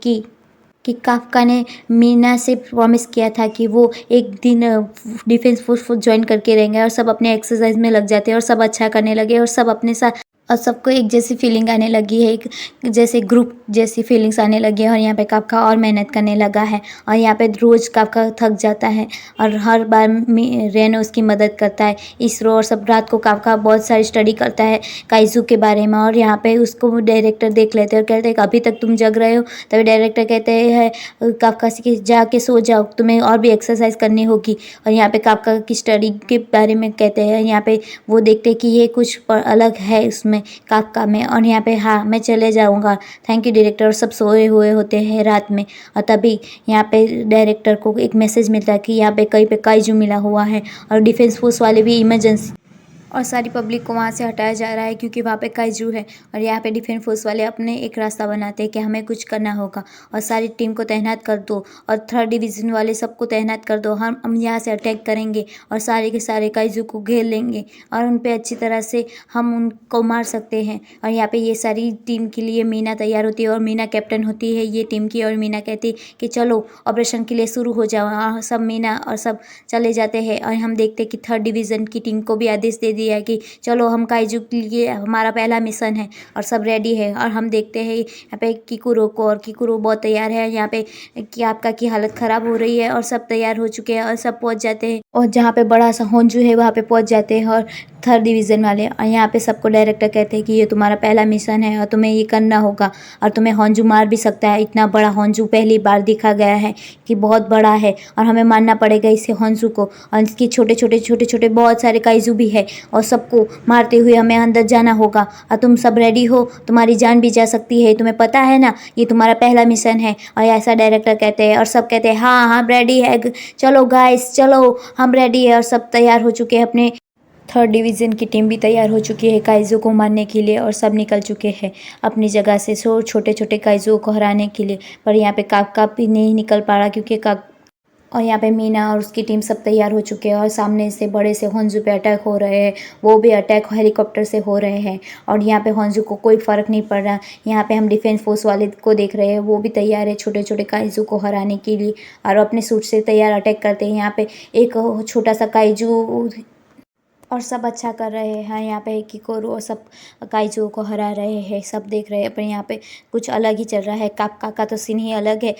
S1: कि काफका ने मीना से प्रॉमिस किया था कि वो एक दिन डिफेंस फोर्स ज्वाइन करके रहेंगे। और सब अपने एक्सरसाइज में लग जाते हैं और सब अच्छा करने लगे और सब अपने साथ और सबको एक जैसी फीलिंग आने लगी है, एक जैसे ग्रुप जैसी फीलिंग्स आने लगी है। और यहाँ पे काफका और मेहनत करने लगा है और यहाँ पे रोज़ काफका थक जाता है और हर बार रेनो उसकी मदद करता है। इसरो और सब रात को काफका बहुत सारी स्टडी करता है काइजू के बारे में। और यहाँ पे उसको डायरेक्टर देख लेते हैं और कहते हैं कि अभी तक तुम जग रहे हो। तभी डायरेक्टर कहते हैं काफका से कि जाके सो जाओ, तुम्हें और भी एक्सरसाइज करनी होगी। और यहाँ पे काफका की स्टडी के बारे में कहते हैं। यहाँ पे वो देखते हैं कि ये कुछ अलग है उसमें काफका में। और यहाँ पे हाँ मैं चले जाऊँगा, थैंक यू डायरेक्टर। और सब सोए हुए होते हैं रात में। और तभी यहाँ पे डायरेक्टर को एक मैसेज मिलता है कि यहाँ पे कहीं पे काइजू मिला हुआ है और डिफेंस फोर्स वाले भी इमरजेंसी और सारी पब्लिक को वहाँ से हटाया जा रहा है क्योंकि वहाँ पे काइजू है। और यहाँ पे डिफेंस फोर्स वाले अपने एक रास्ता बनाते हैं कि हमें कुछ करना होगा और सारी टीम को तैनात कर दो और 3rd डिवीज़न वाले सबको तैनात कर दो। हम यहाँ से अटैक करेंगे और सारे के सारे काइजू को घेर लेंगे और उन पर अच्छी तरह से हम उनको मार सकते हैं। और यहाँ पे ये सारी टीम के लिए मीना तैयार होती है और मीना कैप्टन होती है ये टीम की। और मीना कहती है कि चलो ऑपरेशन के लिए शुरू हो जाओ। और सब मीना और सब चले जाते हैं। और हम देखते हैं कि 3rd डिवीज़न की टीम को भी आदेश दे दिया है कि चलो हम काइजू के लिए हमारा पहला मिशन है और सब रेडी है। और हम देखते हैं यहाँ पे किकुरू को और किकुरू बहुत तैयार है। यहाँ पे काफका की हालत ख़राब हो रही है और सब तैयार हो चुके हैं और सब पहुँच जाते हैं और जहाँ पे बड़ा सा होंजू है वहाँ पे पहुँच जाते हैं और 3rd डिवीज़न वाले। और यहाँ पे सबको डायरेक्टर कहते हैं कि ये तुम्हारा पहला मिशन है और तुम्हें ये करना होगा और तुम्हें होंजू मार भी सकता है। इतना बड़ा होंजू पहली बार देखा गया है कि बहुत बड़ा है और हमें मारना पड़ेगा इसे होंजू को। और इसकी छोटे छोटे बहुत सारे काइजू भी है और सबको मारते हुए हमें अंदर जाना होगा। और तुम सब रेडी हो, तुम्हारी जान भी जा सकती है, तुम्हें पता है ना ये तुम्हारा पहला मिशन है। और ऐसा डायरेक्टर कहते हैं और सब कहते हैं हाँ हम रेडी है, चलो गाइस चलो हम रेडी है। और सब तैयार हो चुके हैं अपने थर्ड डिवीज़न की टीम भी तैयार हो चुकी है काइजू को मारने के लिए और सब निकल चुके हैं अपनी जगह से छोटे छोटे काइजू को हराने के लिए। पर यहाँ पे काका भी नहीं निकल पा रहा क्योंकि और यहाँ पे मीना और उसकी टीम सब तैयार हो चुके हैं और सामने से बड़े से होंजू पे अटैक हो रहे हैं। वो भी अटैक हेलीकॉप्टर से हो रहे हैं और यहाँ पे होंजू को कोई फ़र्क नहीं पड़ रहा। यहाँ पे हम डिफेंस फोर्स वाले को देख रहे हैं, वो भी तैयार है छोटे छोटे काइजू को हराने के लिए और अपने सूट से तैयार अटैक करते हैं। यहाँ पे एक छोटा सा काइजू और सब अच्छा कर रहे हैं। यहाँ पे किकोरू और सब काइजू को हरा रहे हैं, सब देख रहे हैं। पर यहाँ पे कुछ अलग ही चल रहा है, काका का तो सीन ही अलग है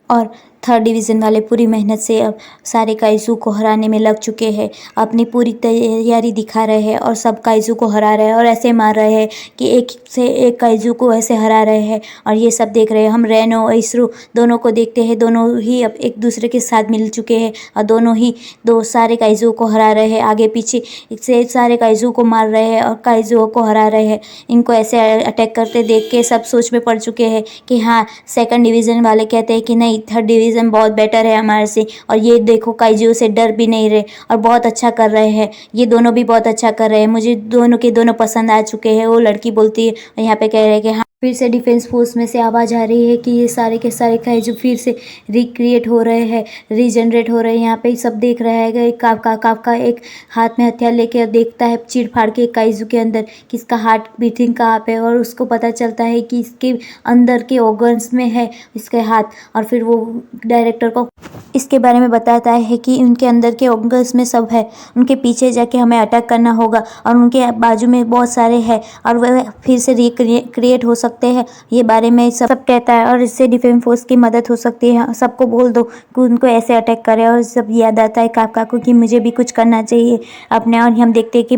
S1: और थर्ड डिवीज़न वाले पूरी मेहनत से अब सारे काइजू को हराने में लग चुके हैं, अपनी पूरी तैयारी दिखा रहे हैं और सब काइजू को हरा रहे हैं और ऐसे मार रहे हैं कि एक से एक काइजू को ऐसे हरा रहे हैं और ये सब देख रहे हैं। हम रेनो इसरो दोनों को देखते हैं, दोनों ही अब एक दूसरे के साथ मिल चुके हैं और दोनों ही सारे काइजू को हरा रहे हैं, आगे पीछे से सारे काइजू को मार रहे हैं और काइजू को हरा रहे हैं। इनको ऐसे अटैक करते देख के सब सोच में पड़ चुके हैं कि हाँ, सेकंड डिवीज़न वाले कहते हैं कि नहीं, थर्ड डिवीज़न बहुत बेटर है हमारे से और ये देखो काइजू से डर भी नहीं रहे और बहुत अच्छा कर रहे हैं। ये दोनों भी बहुत अच्छा कर रहे हैं, मुझे दोनों के दोनों पसंद आ चुके हैं। वो लड़की बोलती है और यहाँ पे कह रहे हैं कि हाँ, फिर से डिफेंस फोर्स में से आवाज़ आ रही है कि ये सारे के सारे काइजू फिर से रिक्रिएट हो रहे हैं, रीजनरेट हो रहे हैं। यहाँ पे सब देख रहा है कि काका एक हाथ में हथियार लेके देखता है चीर फाड़ के काइजू के अंदर कि इसका हार्ट बीटिंग कहाँ पे और उसको पता चलता है कि इसके अंदर के ऑर्गन्स में है इसके हाथ। और फिर वो डायरेक्टर को इसके बारे में बताता है कि उनके अंदर के ऑर्गन्स में सब है, उनके पीछे जाके हमें अटैक करना होगा और उनके बाजू में बहुत सारे हैं और वह फिर से रिक्रिएट हो सकते हैं, ये बारे में सब कहता है और इससे डिफेंस फोर्स की मदद हो सकती है। सबको बोल दो कि उनको ऐसे अटैक करे और सब याद आता है काका को कि मुझे भी कुछ करना चाहिए अपने। और हम देखते हैं कि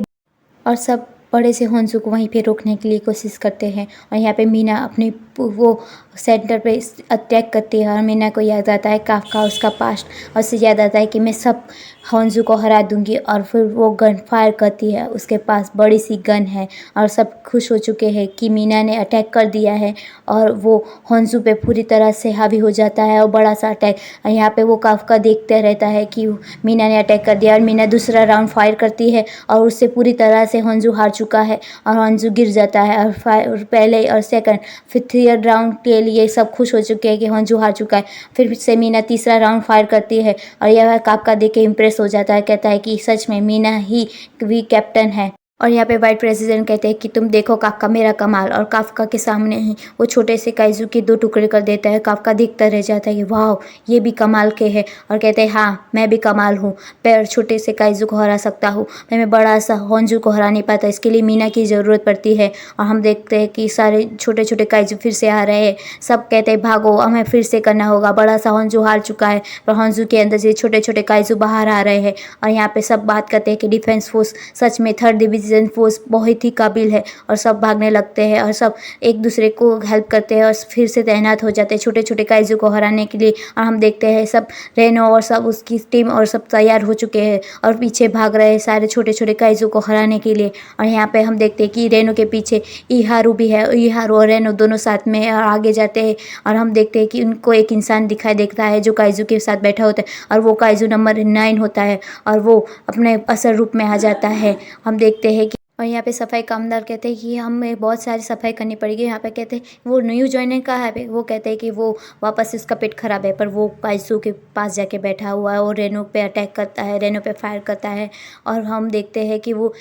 S1: और सब बड़े से होंजू को वहीं पे रोकने के लिए कोशिश करते हैं और यहाँ पे मीना अपनी वो सेंटर पे अटैक करती है और मीना को याद आता है काका, उसका पास्ट, और उससे याद आता है कि मैं सब होंजू को हरा दूंगी। और फिर वो गन फायर करती है, उसके पास बड़ी सी गन है और सब खुश हो चुके हैं कि मीना ने अटैक कर दिया है और वो होंजू पे पूरी तरह से हावी हो जाता है और बड़ा सा अटैक। और यहाँ पे वो काफका देखते रहता है कि मीना ने अटैक कर दिया और मीना दूसरा राउंड फायर करती है और उससे पूरी तरह से होंजू हार चुका है और होंजू गिर जाता है। और पहले और सेकंड फिर थर्ड राउंड के लिए सब खुश हो चुके हैं कि होंजू हार चुका है। फिर से मीना तीसरा राउंड फायर करती है और यह काफका देख के इम्प्रेस हो जाता है, कहता है कि सच में मीना ही वी कैप्टन है। और यहाँ पे वाइट प्रेसिडेंट कहते हैं कि तुम देखो काफका मेरा कमाल, और काफका के सामने ही वो छोटे से काइजू के 2 टुकड़े कर देता है। काफका देखता रह जाता है कि वाह, ये भी कमाल के है और कहते हैं हाँ, मैं भी कमाल हूँ, पैर छोटे से काइजू को हरा सकता हूँ, मैं बड़ा सा होंजू को हरा नहीं पाता, इसके लिए मीना की ज़रूरत पड़ती है। और हम देखते हैं कि सारे छोटे छोटे काइजू फिर से आ रहे हैं, सब कहते हैं भागो, हमें फिर से करना होगा, बड़ा सा होंजू हार चुका है पर होंजू के अंदर से छोटे छोटे काइजू बाहर आ रहे हैं। और यहाँ पे सब बात करते हैं कि डिफेंस फोर्स सच में थर्ड डिवीज़न फोर्स बहुत ही काबिल है और सब भागने लगते हैं और सब एक दूसरे को हेल्प करते हैं और फिर से तैनात हो जाते हैं छोटे छोटे काइजू को हराने के लिए। और हम देखते हैं सब रेनो और सब उसकी टीम और सब तैयार हो चुके हैं और पीछे भाग रहे हैं सारे छोटे छोटे काइजू को हराने के लिए। और यहाँ पे हम देखते हैं कि रेनो के पीछे इहारू भी है, इहारू और रेनो दोनों साथ में और आगे जाते हैं। और हम देखते हैं कि उनको एक इंसान दिखाई देता है जो काइजू के साथ बैठा होता है और वो काइजू नंबर 9 होता है और वो अपने असल रूप में आ जाता है। हम देखते हैं कि और यहाँ पे सफाई कामदार कहते हैं कि हमें बहुत सारी सफाई करनी पड़ेगी। यहाँ पे कहते हैं वो न्यू ज्वाइनर कहाँ है, वो कहते हैं कि वो वापस उसका पेट खराब है, पर वो काइजू के पास जाके बैठा हुआ है और रेनो पे अटैक करता है, रेनो पे फायर करता है। और हम देखते हैं कि वो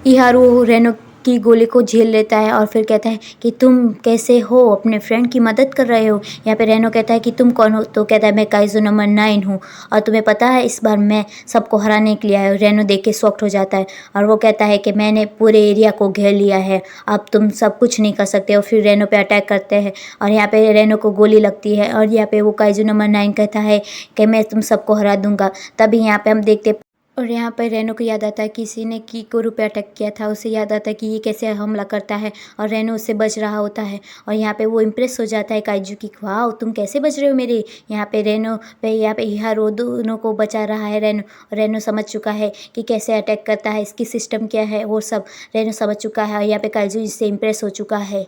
S1: इहारू रेनो की गोली को झेल लेता है और फिर कहता है कि तुम कैसे हो, अपने फ्रेंड की मदद कर रहे हो। यहाँ पे रेनो कहता है कि तुम कौन हो, तो कहता है मैं काइजू नंबर 9 हूँ और तुम्हें पता है इस बार मैं सबको हराने के लिए आया हूँ। रेनो देख के शॉक्ड हो जाता है और वो कहता है कि मैंने पूरे एरिया को घेर लिया है, अब तुम सब कुछ नहीं कर सकते। और फिर रेनो पे अटैक करते हैं और यहाँ पे रेनो को गोली लगती है और यहाँ पे वो काइजू नंबर 9 कहता है कि मैं तुम सबको हरा दूंगा। तभी यहाँ पे हम देखते और यहाँ पर रेनो को याद आता है किसी ने किकोरू पे अटैक किया था, उसे याद आता है कि ये कैसे हमला करता है और रेनो उससे बच रहा होता है। और यहाँ पे वो इम्प्रेस हो जाता है काइजू की, वाह तुम कैसे बच रहे हो मेरे। यहाँ पे रेनो पे यहाँ पे इहारू दोनों को बचा रहा है रेनो। रेनो समझ चुका है कि कैसे अटैक करता है, इसकी सिस्टम क्या है, वो सब रेनो समझ चुका है और यहाँ पे काइजू इससे इम्प्रेस हो चुका है।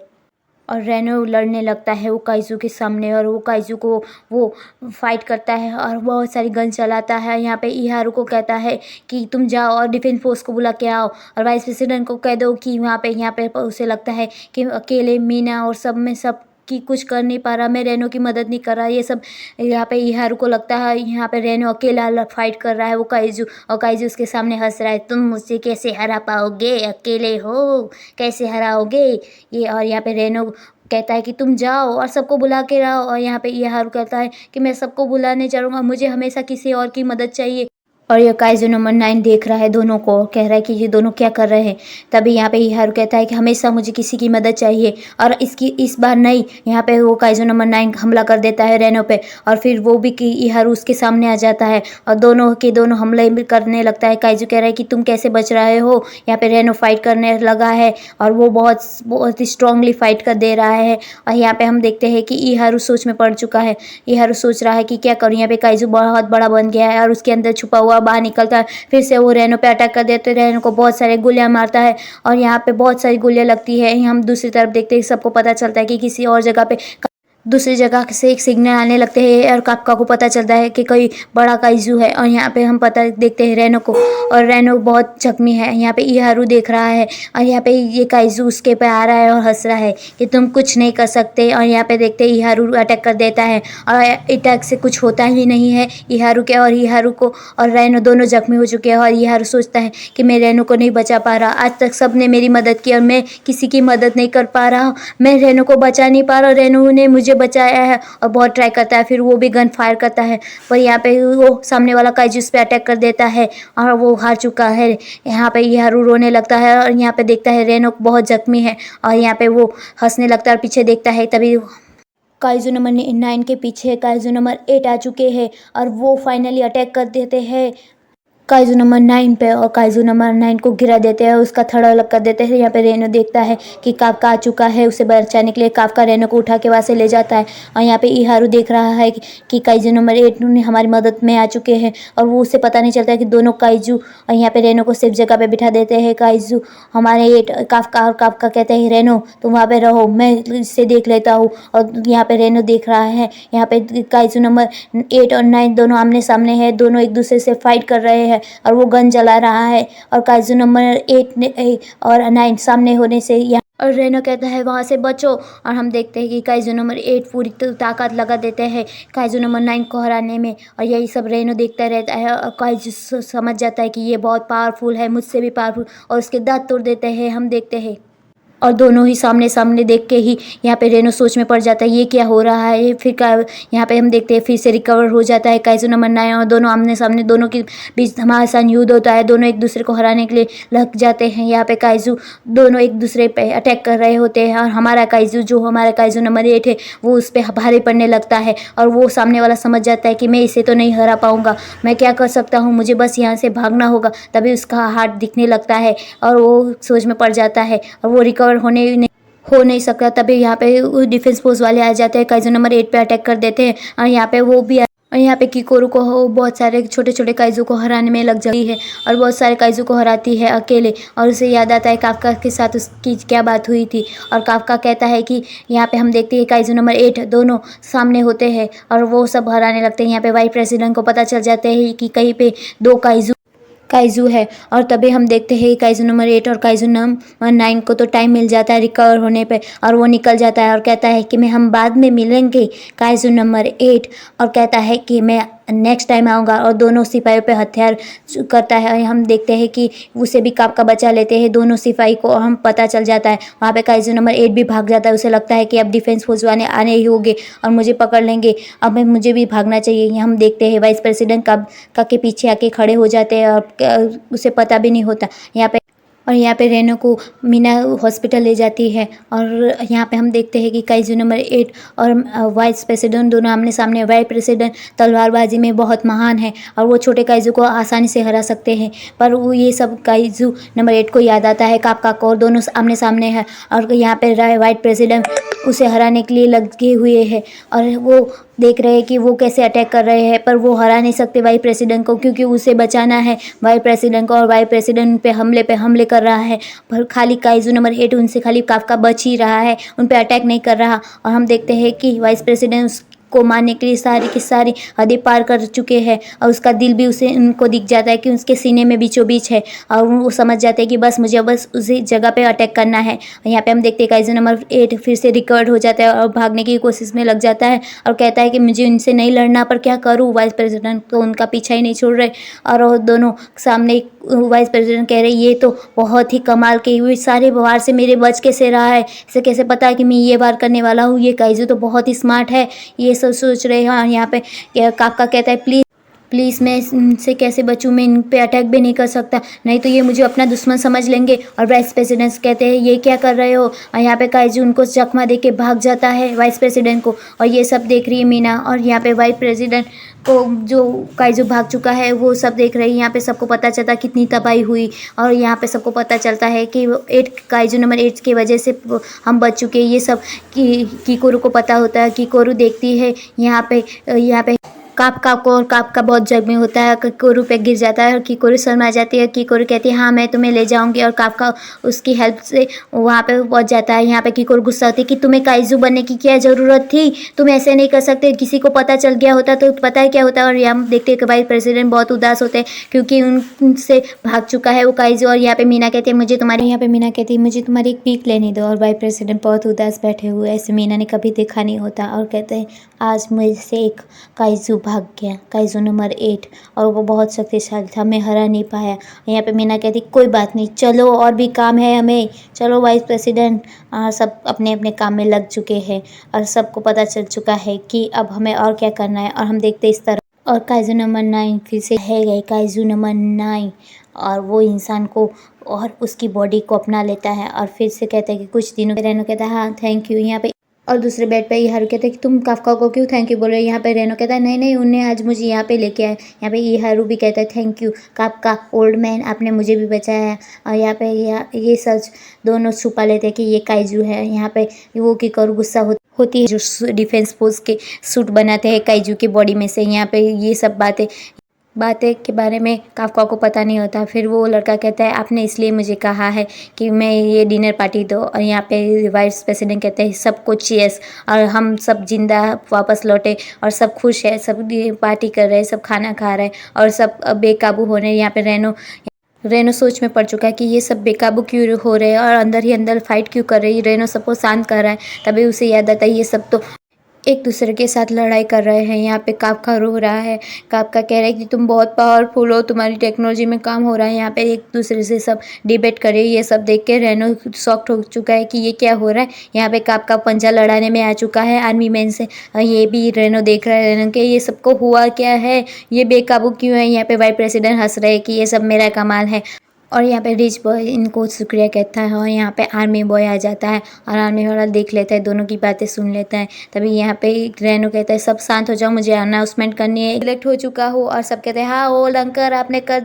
S1: और रेनो लड़ने लगता है वो काइजू के सामने, और वो काइजू को वो फाइट करता है और बहुत सारी गन चलाता है। यहाँ पे इहारू को कहता है कि तुम जाओ और डिफेंस फोर्स को बुला के आओ, और वाइस प्रेसिडेंट को कह दो कि यहाँ पे उसे लगता है कि अकेले मीना और सब में सब कि कुछ कर नहीं पा रहा, मैं रेनो की मदद नहीं कर रहा, ये सब यहाँ पे इहारू को लगता है यहाँ पे रेनो अकेला फाइट कर रहा है वो काइजू, और काइजू उसके सामने हंस रहा है, तुम मुझसे कैसे हरा पाओगे, अकेले हो, कैसे हराओगे ये। और यहाँ पे रेनो कहता है कि तुम जाओ और सबको बुला के लाओ, और यहाँ पे इहारू कहता है कि मैं सबको बुलाने चलूँगा, मुझे हमेशा किसी और की मदद चाहिए। और ये काइजू नंबर 9 देख रहा है दोनों को, कह रहा है कि ये दोनों क्या कर रहे हैं। तभी यहाँ पे इहारू कहता है कि हमेशा मुझे किसी की मदद चाहिए, और इस बार नहीं। यहाँ पे वो काइजू नंबर 9 हमला कर देता है रेनो पे, और फिर वो भी कि इहारू उसके सामने आ जाता है, और दोनों के दोनों हमले करने लगता है। काइजू कह रहा है कि तुम कैसे बच रहे हो, यहाँ पे रेनो फाइट करने लगा है, और वो बहुत ही स्ट्रांगली फाइट कर दे रहा है। और यहाँ पे हम देखते हैं कि इहारू सोच में पड़ चुका है। इहारू सोच रहा है कि क्या करूँ, यहाँ पे काइजू बहुत बड़ा बन गया है और उसके अंदर छुपा हुआ बाहर निकलता है। फिर से वो रेनो पे अटैक कर देते हैं, रेनो को बहुत सारे गोलियां मारता है, और यहाँ पे बहुत सारी गोलियां लगती है। हम दूसरी तरफ देखते हैं, सबको पता चलता है कि किसी और जगह पे दूसरी जगह से एक सिग्नल आने लगते हैं, और काफका को पता चलता है कि कोई बड़ा काइजू है। और यहाँ पे हम पता देखते हैं रेनो को, और रेनो बहुत जख्मी है। यहाँ पे इहारू देख रहा है, और यहाँ पे ये काइजू उसके पे आ रहा है और हंस रहा है कि तुम कुछ नहीं कर सकते। और यहाँ पे देखते हैं इहारू अटैक कर देता है, और अटैक से कुछ होता ही नहीं है इहारू के, और इहारू को और रेनो दोनों जख्मी हो चुके हैं। और इहारू सोचता है कि मैं रेनो को नहीं बचा पा रहा, आज तक सबने मेरी मदद की और मैं किसी की मदद नहीं कर पा रहा हूँ, मैं रेनो को बचा नहीं पा रहा, रेनो ने मुझे बचाया है। और बहुत ट्राई करता है, फिर वो भी गन फायर करता है, पर यहाँ पे वो सामने वाला काइजू उस पे अटैक कर देता है, और वो हार चुका है। यहाँ पे इहारू रोने लगता है, और यहाँ पे देखता है रेनो बहुत जख्मी है, और यहाँ पे वो हंसने लगता है और पीछे देखता है। तभी काइजू नंबर 9 के पीछे काइजू नंबर 8 आ चुके हैं, और वो फाइनली अटैक कर देते हैं काइजू नंबर 9 पे, और काइजू नंबर 9 को गिरा देते हैं, उसका थड़ा अलग कर देते हैं। यहाँ पे रेनो देखता है कि काफका आ चुका है, उसे बचाने के लिए काफका रेनो को उठा के वहाँ से ले जाता है। और यहाँ पे इहारू देख रहा है कि काइजू नंबर 8 हमारी मदद में आ चुके हैं, और वो उसे पता नहीं चलता कि दोनों काइजू, और यहाँ पे रेनो को सेफ जगह पे बिठा देते हैं काइजू हमारे 8 काफका, और काफका कहते हैं रेनो तुम वहाँ पे रहो, मैं इससे देख लेता हूँ। और यहाँ पे रेनो देख रहा है, यहाँ पे काइजू नंबर 8 और 9 दोनों आमने सामने हैं, दोनों एक दूसरे से फाइट कर रहे हैं, और वो गन चला रहा है। और काइजू नंबर 8 और 9 सामने होने से और रेनो कहता है वहाँ से बचो, और हम देखते हैं कि काइजू नंबर 8 पूरी ताकत लगा देते हैं काइजू नंबर 9 को हराने में। और यही सब रेनो देखता रहता है, और काइजू समझ जाता है कि ये बहुत पावरफुल है, मुझसे भी पावरफुल, और उसके दांत तोड़ देते हैं। हम देखते हैं और दोनों ही सामने सामने देख के ही यहाँ पे रेनो सोच में पड़ जाता है ये क्या हो रहा है। फिर यहाँ पे हम देखते हैं फिर से रिकवर हो जाता है काइजू नंबर 9, और दोनों आमने सामने, दोनों के बीच घमासान युद्ध होता है, दोनों एक दूसरे को हराने के लिए लग जाते हैं। यहाँ पे काइजू दोनों एक दूसरे पे अटैक कर रहे होते हैं, और हमारा काइजू नंबर 8 है वो उस पर भारी पड़ने लगता है, और वो सामने वाला समझ जाता है कि मैं इसे तो नहीं हरा पाऊंगा, मैं क्या कर सकता हूँ, मुझे बस यहाँ से भागना होगा। तभी उसका हाथ दिखने लगता है, और वो सोच में पड़ जाता है, और वो रिकवर हो नहीं सकता। तभी यहाँ पे डिफेंस फोर्स वाले आ जाते हैं, काइजू नंबर 8 पे अटैक कर देते हैं, और यहाँ पे वो भी और यहाँ पे किकोरू को बहुत सारे छोटे छोटे काइजू को हराने में लग जाती है, और बहुत सारे काइजू को हराती है अकेले। और उसे याद आता है काफका के साथ उसकी क्या बात हुई थी, और काफका कहता है कि यहाँ पे हम देखते हैं काइजू नंबर 8 दोनों सामने होते हैं, और वो सब हराने लगते हैं। यहाँ पे वाइस प्रेसिडेंट को पता चल जाता है कि कहीं पे 2 काइजू है, और तभी हम देखते हैं काइजू नंबर 8 और काइजू नंबर 9 को तो टाइम मिल जाता है रिकवर होने पे, और वो निकल जाता है और कहता है कि हम बाद में मिलेंगे काइजू नंबर 8, और कहता है कि मैं नेक्स्ट टाइम आऊँगा, और दोनों सिपाहियों पे हथियार करता है। और हम देखते हैं कि उसे भी काफका बचा लेते हैं दोनों सिपाही को, और हम पता चल जाता है वहाँ पे काइजू नंबर 8 भी भाग जाता है। उसे लगता है कि अब डिफेंस फोर्स वाले आने ही होंगे और मुझे पकड़ लेंगे, अब मुझे भी भागना चाहिए। हम देखते हैं वाइस प्रेसिडेंट का के पीछे आके खड़े हो जाते हैं, और उसे पता भी नहीं होता यहाँ पे रेनो को मीना हॉस्पिटल ले जाती है। और यहाँ पे हम देखते हैं कि काइजू नंबर 8 और वाइस प्रेसिडेंट दोनों आमने सामने। वाइस प्रेसिडेंट तलवारबाजी में बहुत महान है, और वो छोटे काइजू को आसानी से हरा सकते हैं, पर वो ये सब काइजू नंबर 8 को याद आता है काफका को, और दोनों आमने सामने हैं। और यहाँ पे वाइस प्रेसिडेंट उसे हराने के लिए लगे हुए हैं, और वो देख रहे हैं कि वो कैसे अटैक कर रहे हैं, पर वो हरा नहीं सकते वाइस प्रेसिडेंट को, क्योंकि उसे बचाना है वाइस प्रेसिडेंट को, और वाइस प्रेसिडेंट पे हमले कर रहा है। पर खाली काइजू नंबर 8 उनसे खाली काफका बच ही रहा है, उन पे अटैक नहीं कर रहा। और हम देखते हैं कि वाइस प्रेसिडेंट को मारने के लिए सारी की सारी हदें पार कर चुके हैं, और उसका दिल भी उसे उनको दिख जाता है कि उसके सीने में बीचों बीच है, और वो समझ जाते हैं कि बस मुझे बस उसी जगह पे अटैक करना है। और यहाँ पे हम देखते हैं काइजू नंबर 8 फिर से रिकवर्ड हो जाता है और भागने की कोशिश में लग जाता है, और कहता है कि मुझे इनसे नहीं लड़ना, पर क्या करूँ, वाइस प्रेसिडेंट तो उनका पीछा ही नहीं छोड़ रहे। और वो दोनों सामने वाइस प्रेसिडेंट कह रहे ये तो बहुत ही कमाल के हुए, सारे वार से मेरे बच कैसे रहा है, इसे कैसे पता है कि मैं ये वार करने वाला हूँ, ये काइजू तो बहुत ही स्मार्ट है, ये सब सोच रहे हैं। और यहाँ पे काफका कहता है प्लीज़ मैं इनसे कैसे बचूं, मैं इन पे अटैक भी नहीं कर सकता, नहीं तो ये मुझे अपना दुश्मन समझ लेंगे। और वाइस प्रेसिडेंट कहते हैं ये क्या कर रहे हो, और यहाँ पे काइजू उनको चकमा दे के भाग जाता है वाइस प्रेसिडेंट को, और ये सब देख रही है मीना। और यहाँ पे वाइस प्रेसिडेंट को जो काइजू भाग चुका है वो सब देख रही है। यहाँ पे सबको पता चलता कितनी तबाही हुई, और यहाँ पे सबको पता चलता है कि 8 काइजू नंबर 8 की वजह से हम बच चुके हैं। ये सब कीकोरू को पता होता है, कीकोरू देखती है यहाँ पे कापका को, और कापका बहुत जख्मी होता है, कीकोरू पे गिर जाता है और कीकोरू शर्मा जाती है। कीकोरू कहती है हाँ मैं तुम्हें ले जाऊंगी, और कापका उसकी हेल्प से वहाँ पे पहुँच जाता है। यहाँ पे कीकोरू गुस्सा होती है कि तुम्हें काइजू बनने की क्या ज़रूरत थी, तुम ऐसे नहीं कर सकते, किसी को पता चल गया होता तो पता है क्या होता। और यहाँ देखते हैं कि वाइस प्रेसिडेंट बहुत उदास होते हैं क्योंकि उनसे भाग चुका है वो काइजू। और यहाँ पे मीना कहती है मुझे तुम्हारी एक पीक लेने दो, और वाइस प्रेसिडेंट बहुत उदास बैठे हुए, ऐसे मीना ने कभी देखा नहीं होता, और कहते हैं आज मुझसे एक काइजू भाग गया, काइजू नंबर 8, और वो बहुत शक्तिशाली था, मैं हरा नहीं पाया। यहाँ पे मीना कहती कोई बात नहीं, चलो और भी काम है हमें, चलो वाइस प्रेसिडेंट। सब अपने अपने काम में लग चुके हैं, और सबको पता चल चुका है कि अब हमें और क्या करना है। और हम देखते इस तरह, और काइजू नंबर 9 फिर से है गए, काइजू नंबर 9, और वो इंसान को और उसकी बॉडी को अपना लेता है, और फिर से कहता है कि कुछ दिनों रेनो कहता है हाँ थैंक यू। यहाँ पे और दूसरे बेड पे ये हारू कहता है कि तुम काफका को क्यों थैंक यू बोल रहे हो। यहाँ पे रेनो कहता है नहीं उन्हें आज मुझे यहाँ पे लेके आए। यहाँ पे ये हारू भी कहता है thank you Kafka old man, आपने मुझे भी बचाया। और यहाँ पे ये सच दोनों छुपा लेते हैं कि ये काइजू है। यहाँ पे वो कीकोरू गुस्सा होती है जो डिफेंस फोर्स के सूट बनाते हैं काइजू की बॉडी में से। यहाँ पे ये सब बातें के बारे में काफका को पता नहीं होता। फिर वो लड़का कहता है आपने इसलिए मुझे कहा है कि मैं ये डिनर पार्टी दो। और यहाँ पे वाइस प्रेसिडेंट कहते हैं सबको चीयर्स, और हम सब जिंदा वापस लौटे और सब खुश है, सब पार्टी कर रहे हैं, सब खाना खा रहे हैं और सब बेकाबू हो रहे हैं। यहाँ पे रेनो सोच में पड़ चुका है कि ये सब बेकाबू क्यों हो रहे हैं और अंदर ही अंदर फाइट क्यों कर रही है। रेनो सबको शांत कर रहा है, तभी उसे याद आता है ये सब तो एक दूसरे के साथ लड़ाई कर रहे हैं। यहाँ पे काफका रो रहा है, काफका कह रहा है कि तुम बहुत पावरफुल हो, तुम्हारी टेक्नोलॉजी में काम हो रहा है। यहाँ पे एक दूसरे से सब डिबेट करे। ये सब देख के रेनो शॉक्ड हो चुका है कि ये क्या हो रहा है। यहाँ पे काफका पंजा लड़ाने में आ चुका है आर्मी मैन से। ये भी रेनो देख रहा है, रेनो के ये सबको हुआ क्या है, ये बेकाबू क्यों है। यहाँ पे वाइस प्रेसिडेंट हंस रहे कि ये सब मेरा कमाल है। और यहाँ पे रिच बॉय इनको शुक्रिया कहता है, और यहाँ पे आर्मी बॉय आ जाता है और आर्मी वाला देख लेता है, दोनों की बातें सुन लेता है। तभी यहाँ पे रेनो कहता है सब शांत हो जाओ, मुझे अनाउंसमेंट करनी है, इलेक्ट हो चुका हो। और सब कहते हैं हाँ ओल्ड अंकल आपने कर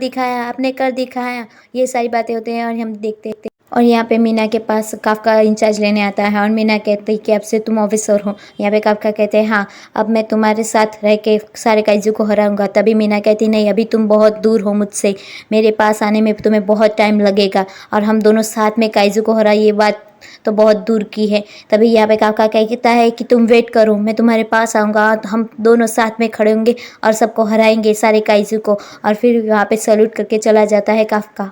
S1: दिखाया। ये सारी बातें होते हैं और हम देखते हैं। और यहाँ पे मीना के पास काफका इंचार्ज लेने आता है, और मीना कहती है कि अब से तुम ऑफिसर हो। यहाँ पे काफका कहते हैं हाँ अब मैं तुम्हारे साथ रह के सारे काइजू को हराऊंगा। तभी मीना कहती नहीं अभी तुम बहुत दूर हो मुझसे, मेरे पास आने में तुम्हें बहुत टाइम लगेगा, और हम दोनों साथ में काइजू को हरा ये बात तो बहुत दूर की है। तभी यहाँ पे काफका कहता है कि तुम वेट करो, मैं तुम्हारे पास आऊँगा, हम दोनों साथ में खड़े होंगे और सबको हराएंगे सारे काइजू को। और फिर यहाँ पे सैल्यूट करके चला जाता है काफका।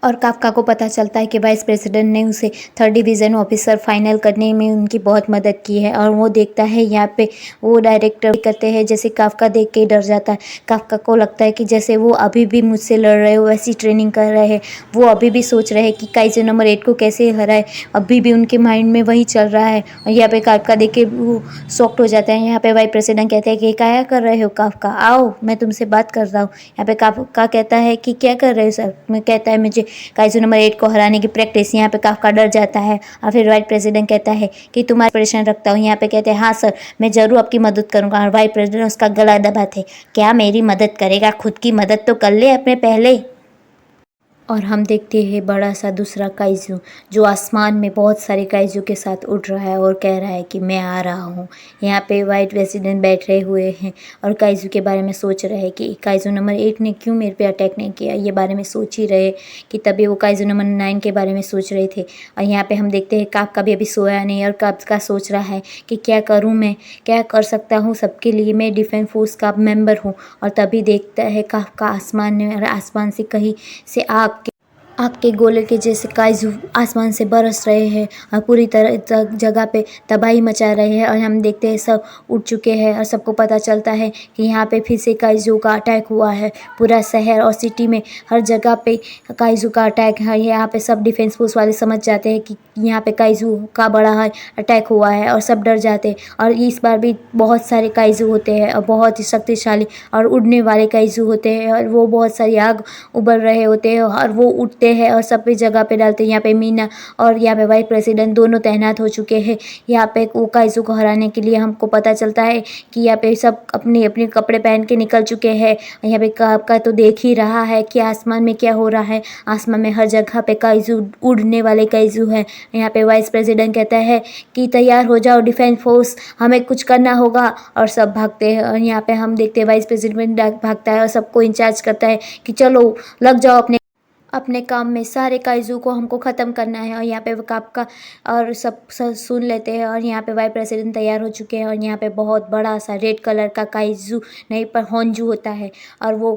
S1: और काफका को पता चलता है कि वाइस प्रेसिडेंट ने उसे 3rd डिवीज़न ऑफिसर फाइनल करने में उनकी बहुत मदद की है। और वो देखता है यहाँ पे वो डायरेक्टर करते हैं, जैसे काफका देख के डर जाता है। काफका को लगता है कि जैसे वो अभी भी मुझसे लड़ रहे हो वैसी ट्रेनिंग कर रहे हैं, वो अभी भी सोच रहे हैं कि काइजू नंबर 8 को कैसे हराए, अभी भी उनके माइंड में वही चल रहा है। और यहाँ पे काफका देख के वो शॉक्ड हो जाता है। यहाँ पे वाइस प्रेसिडेंट कहते हैं कि क्या कर रहे हो काफका, आओ मैं तुमसे बात कर रहा हूँ। यहाँ पे काफका कहता है कि क्या कर रहे हो सर, मैं कहता है मुझे काइजू नंबर 8 को हराने की प्रैक्टिस। यहाँ पे काफका डर जाता है, और फिर वाइस प्रेसिडेंट कहता है कि तुम्हारा परेशान रखता हूँ। यहाँ पे कहते हैं हाँ सर मैं ज़रूर आपकी मदद करूँगा। और वाइस प्रेसिडेंट उसका गला दबाते क्या मेरी मदद करेगा, खुद की मदद तो कर ले अपने पहले। और हम देखते हैं बड़ा सा दूसरा काइजू जो आसमान में बहुत सारे काइजू के साथ उड़ रहा है और कह रहा है कि मैं आ रहा हूँ। यहाँ पे वाइट प्रेसिडेंट बैठे हुए हैं और काइजू के बारे में सोच रहे हैं कि काइजू नंबर 8 ने क्यों मेरे पे अटैक नहीं किया, ये बारे में सोच ही रहे कि तभी वो काइजू नंबर 9 के बारे में सोच रहे थे। और यहाँ पे हम देखते हैं काफ का भी अभी सोया नहीं और काफ का सोच रहा है कि क्या करूँ, मैं क्या कर सकता हूँ सबके लिए, मैं डिफेंस फोर्स का मेंबर हूँ। और तभी देखता है काफ का आसमान में और आसमान से कहीं से आग के गोले के जैसे काइजू आसमान से बरस रहे हैं और पूरी तरह जगह पे तबाही मचा रहे हैं। और हम देखते हैं सब उठ चुके हैं और सबको पता चलता है कि यहाँ पे फिर से काइजू का अटैक हुआ है। पूरा शहर और सिटी में हर जगह पे काइजू का अटैक है। यहाँ पे सब डिफेंस फोर्स वाले समझ जाते हैं कि यहाँ पे काइजू का बड़ा अटैक हुआ है और सब डर जाते हैं। और इस बार भी बहुत सारे काइजू होते हैं और बहुत ही शक्तिशाली और उड़ने वाले काइजू होते हैं और वो बहुत सारी आग उबल रहे होते हैं और वो उठते हैं और सब पे जगह पे डालते हैं। यहाँ पे मीना और यहाँ पे वाइस प्रेसिडेंट दोनों तैनात हो चुके हैं। यहाँ पे वो काइजू को हराने के लिए हमको पता चलता है कि यहाँ पे सब अपने अपने कपड़े पहन के निकल चुके हैं। यहाँ पे का तो देख ही रहा है कि आसमान में क्या हो रहा है। आसमान में हर जगह पे काइजू, उड़ने वाले काइजू हैं। यहाँ पे वाइस प्रेसिडेंट कहता है कि तैयार हो जाओ डिफेंस फोर्स, हमें कुछ करना होगा। और सब भागते हैं और यहाँ पे हम देखते हैं वाइस प्रेसिडेंट भागता है और सबको इंचार्ज करता है कि चलो लग जाओ अपने काम में, सारे काइजू को हमको ख़त्म करना है। और यहाँ पे वो का और सब सुन लेते हैं और यहाँ पे वाइस प्रेसिडेंट तैयार हो चुके हैं। और यहाँ पे बहुत बड़ा सा रेड कलर का काइजू नहीं पर होंजू होता है और वो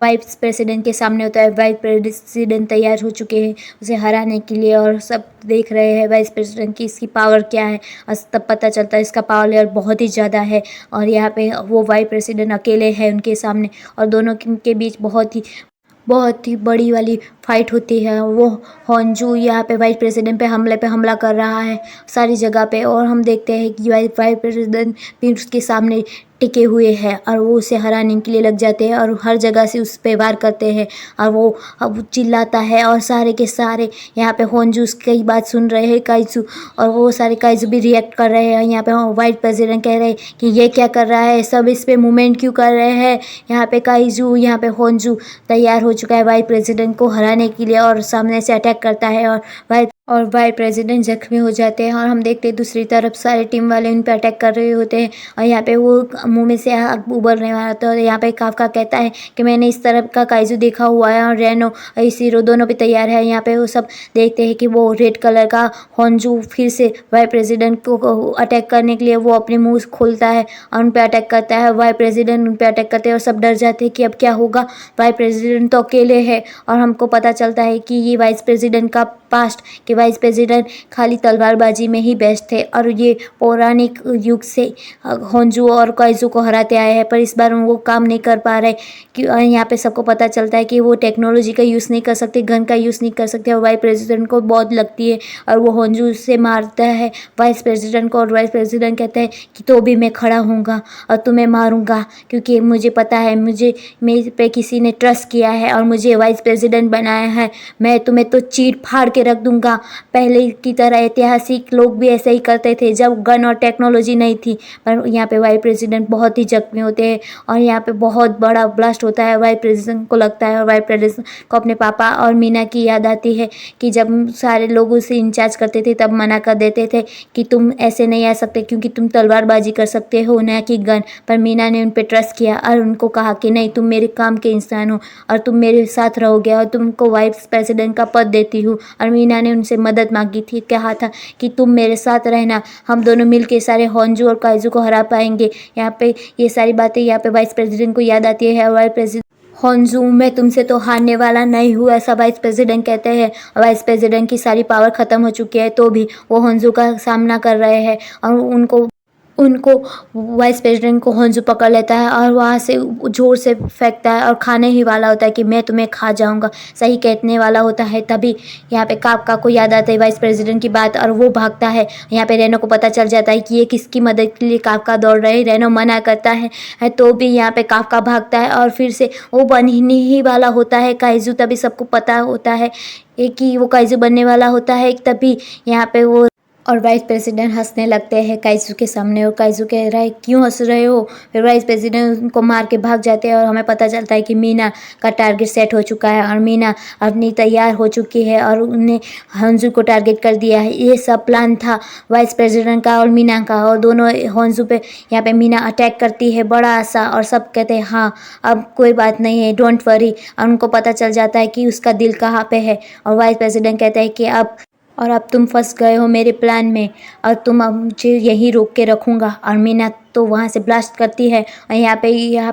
S1: वाइस प्रेसिडेंट के सामने होता है। वाइस प्रेसिडेंट तैयार हो चुके हैं उसे हराने के लिए और सब देख रहे हैं वाइस प्रेसिडेंट की इसकी पावर क्या है। और तब पता चलता है इसका पावर लेवल बहुत ही ज़्यादा है। और यहाँ पे वो वाइस प्रेसिडेंट अकेले हैं उनके सामने और दोनों के बीच बहुत ही बड़ी वाली फाइट होती है। वो होंजू यहाँ पे वाइस प्रेसिडेंट पे हमला कर रहा है सारी जगह पे। और हम देखते हैं कि वाइस प्रेसिडेंट भी उसके सामने टिके हुए हैं और वो उसे हराने के लिए लग जाते हैं और हर जगह से उस पे वार करते हैं। और वो अब चिल्लाता है और सारे के सारे यहाँ पे होंजू उसकी बात सुन रहे हैं काइजू, और वो सारे काइजू भी रिएक्ट कर रहे हैं। यहाँ पे वाइस प्रेसिडेंट कह रहे हैं कि ये क्या कर रहा है, सब इस पे मूवमेंट क्यों कर रहे हैं। यहाँ पे काइजू, यहाँ पे होंजू तैयार हो चुका है वाइस प्रेसिडेंट को हराने के लिए और सामने से अटैक करता है और वाइस प्रेसिडेंट जख्मी हो जाते हैं। और हम देखते हैं दूसरी तरफ सारे टीम वाले उन पे अटैक कर रहे होते हैं और यहाँ पे वो मुंह में से आग उबलने वाला होता है। और यहाँ पे काफका कहता है कि मैंने इस तरफ का काइजू देखा हुआ है और रेनो और इसीरो दोनों भी तैयार है। यहाँ पे वो सब देखते हैं कि वो रेड कलर का होंजू फिर से वाइस प्रेसिडेंट को अटैक करने के लिए वो अपने मुँह खोलता है और उन पर अटैक करता है। वाइस प्रेसिडेंट उन पर अटैक करते हैं और सब डर जाते हैं कि अब क्या होगा। वाइस प्रेसिडेंट तो अकेले है और हमको पता चलता है कि ये वाइस प्रेसिडेंट का पास्ट कि वाइस प्रेसिडेंट खाली तलवारबाजी में ही बेस्ट थे और ये पौराणिक युग से होंजू और काइजू को हराते आए हैं, पर इस बार वो काम नहीं कर पा रहे। कि यहाँ पे सबको पता चलता है कि वो टेक्नोलॉजी का यूज़ नहीं कर सकते, गन का यूज़ नहीं कर सकते और वाइस प्रेसिडेंट को बहुत लगती है और वो होंजू से मारता है वाइस प्रेसिडेंट को। और वाइस प्रेसिडेंट कहते हैं कि तो भी मैं खड़ा हूँगा और तुम्हें मारूंगा क्योंकि मुझे पता है मेरे पे किसी ने ट्रस्ट किया है और मुझे वाइस प्रेसिडेंट बनाया है। मैं तुम्हें तो चीर फाड़ के रख दूंगा। पहले की तरह ऐतिहासिक लोग भी ऐसे ही करते थे जब गन और टेक्नोलॉजी नहीं थी। पर यहाँ पे वाइस प्रेसिडेंट बहुत ही जख्मी होते हैं और यहाँ पे बहुत बड़ा ब्लास्ट होता है। वाइस प्रेसिडेंट को लगता है और वाइस प्रेसिडेंट को अपने पापा और मीना की याद आती है कि जब सारे लोग उसे इंचार्ज करते थे तब मना कर देते थे कि तुम ऐसे नहीं आ सकते क्योंकि तुम तलवारबाजी कर सकते हो ना कि गन। पर मीना ने उन पर ट्रस्ट किया और उनको कहा कि नहीं, तुम मेरे काम के इंसान हो और तुम मेरे साथ रहोगे और तुमको वाइस प्रेसिडेंट का पद देती हूँ। और मीना ने उनसे मदद मांगी थी, कहा था कि तुम मेरे साथ रहना, हम दोनों मिलके सारे होंजू और काइजू को हरा पाएंगे। यहाँ पे ये सारी बातें यहाँ पे वाइस प्रेसिडेंट को याद आती है। वाइस प्रेसिडेंट होंजू, मैं तुमसे तो हारने वाला नहीं हूँ, ऐसा वाइस प्रेसिडेंट कहते हैं। वाइस प्रेसिडेंट की सारी पावर ख़त्म हो चुकी है तो भी वो होंजू का सामना कर रहे हैं और उनको वाइस प्रेसिडेंट को होंजू पकड़ लेता है और वहाँ से जोर से फेंकता है और खाने ही वाला होता है कि मैं तुम्हें खा जाऊंगा, सही कहने वाला होता है। तभी यहाँ पे काफका को याद आता है वाइस प्रेसिडेंट की बात और वो भागता है। यहाँ पे रेनो को पता चल जाता है कि ये किसकी मदद के लिए काफका दौड़ रहे हैं। रेनो मना करता है तो भी यहाँ पे काफका भागता है और फिर से वो बनने ही वाला होता है काइजू। तभी सबको पता होता है कि वो काइजू बनने वाला होता है। तभी यहाँ पे वो और वाइस प्रेसिडेंट हंसने लगते हैं काइजू के सामने और काइजू कह रहा है क्यों हंस रहे हो। फिर वाइस प्रेसिडेंट उनको मार के भाग जाते हैं और हमें पता चलता है कि मीना का टारगेट सेट हो चुका है और मीना अपनी तैयार हो चुकी है और उन्हें हंजू को टारगेट कर दिया है। ये सब प्लान था वाइस प्रेसिडेंट का और मीना का और दोनों हंजू पे यहाँ पे मीना अटैक करती है बड़ा सा और सब कहते हैं हाँ अब कोई बात नहीं है डोंट वरी। और उनको पता चल जाता है कि उसका दिल कहाँ पे है और वाइस प्रेसिडेंट कहते हैं कि अब तुम फंस गए हो मेरे प्लान में और तुम अब मुझे यहीं रोक के रखूँगा। और मीना तो वहाँ से ब्लास्ट करती है और यहाँ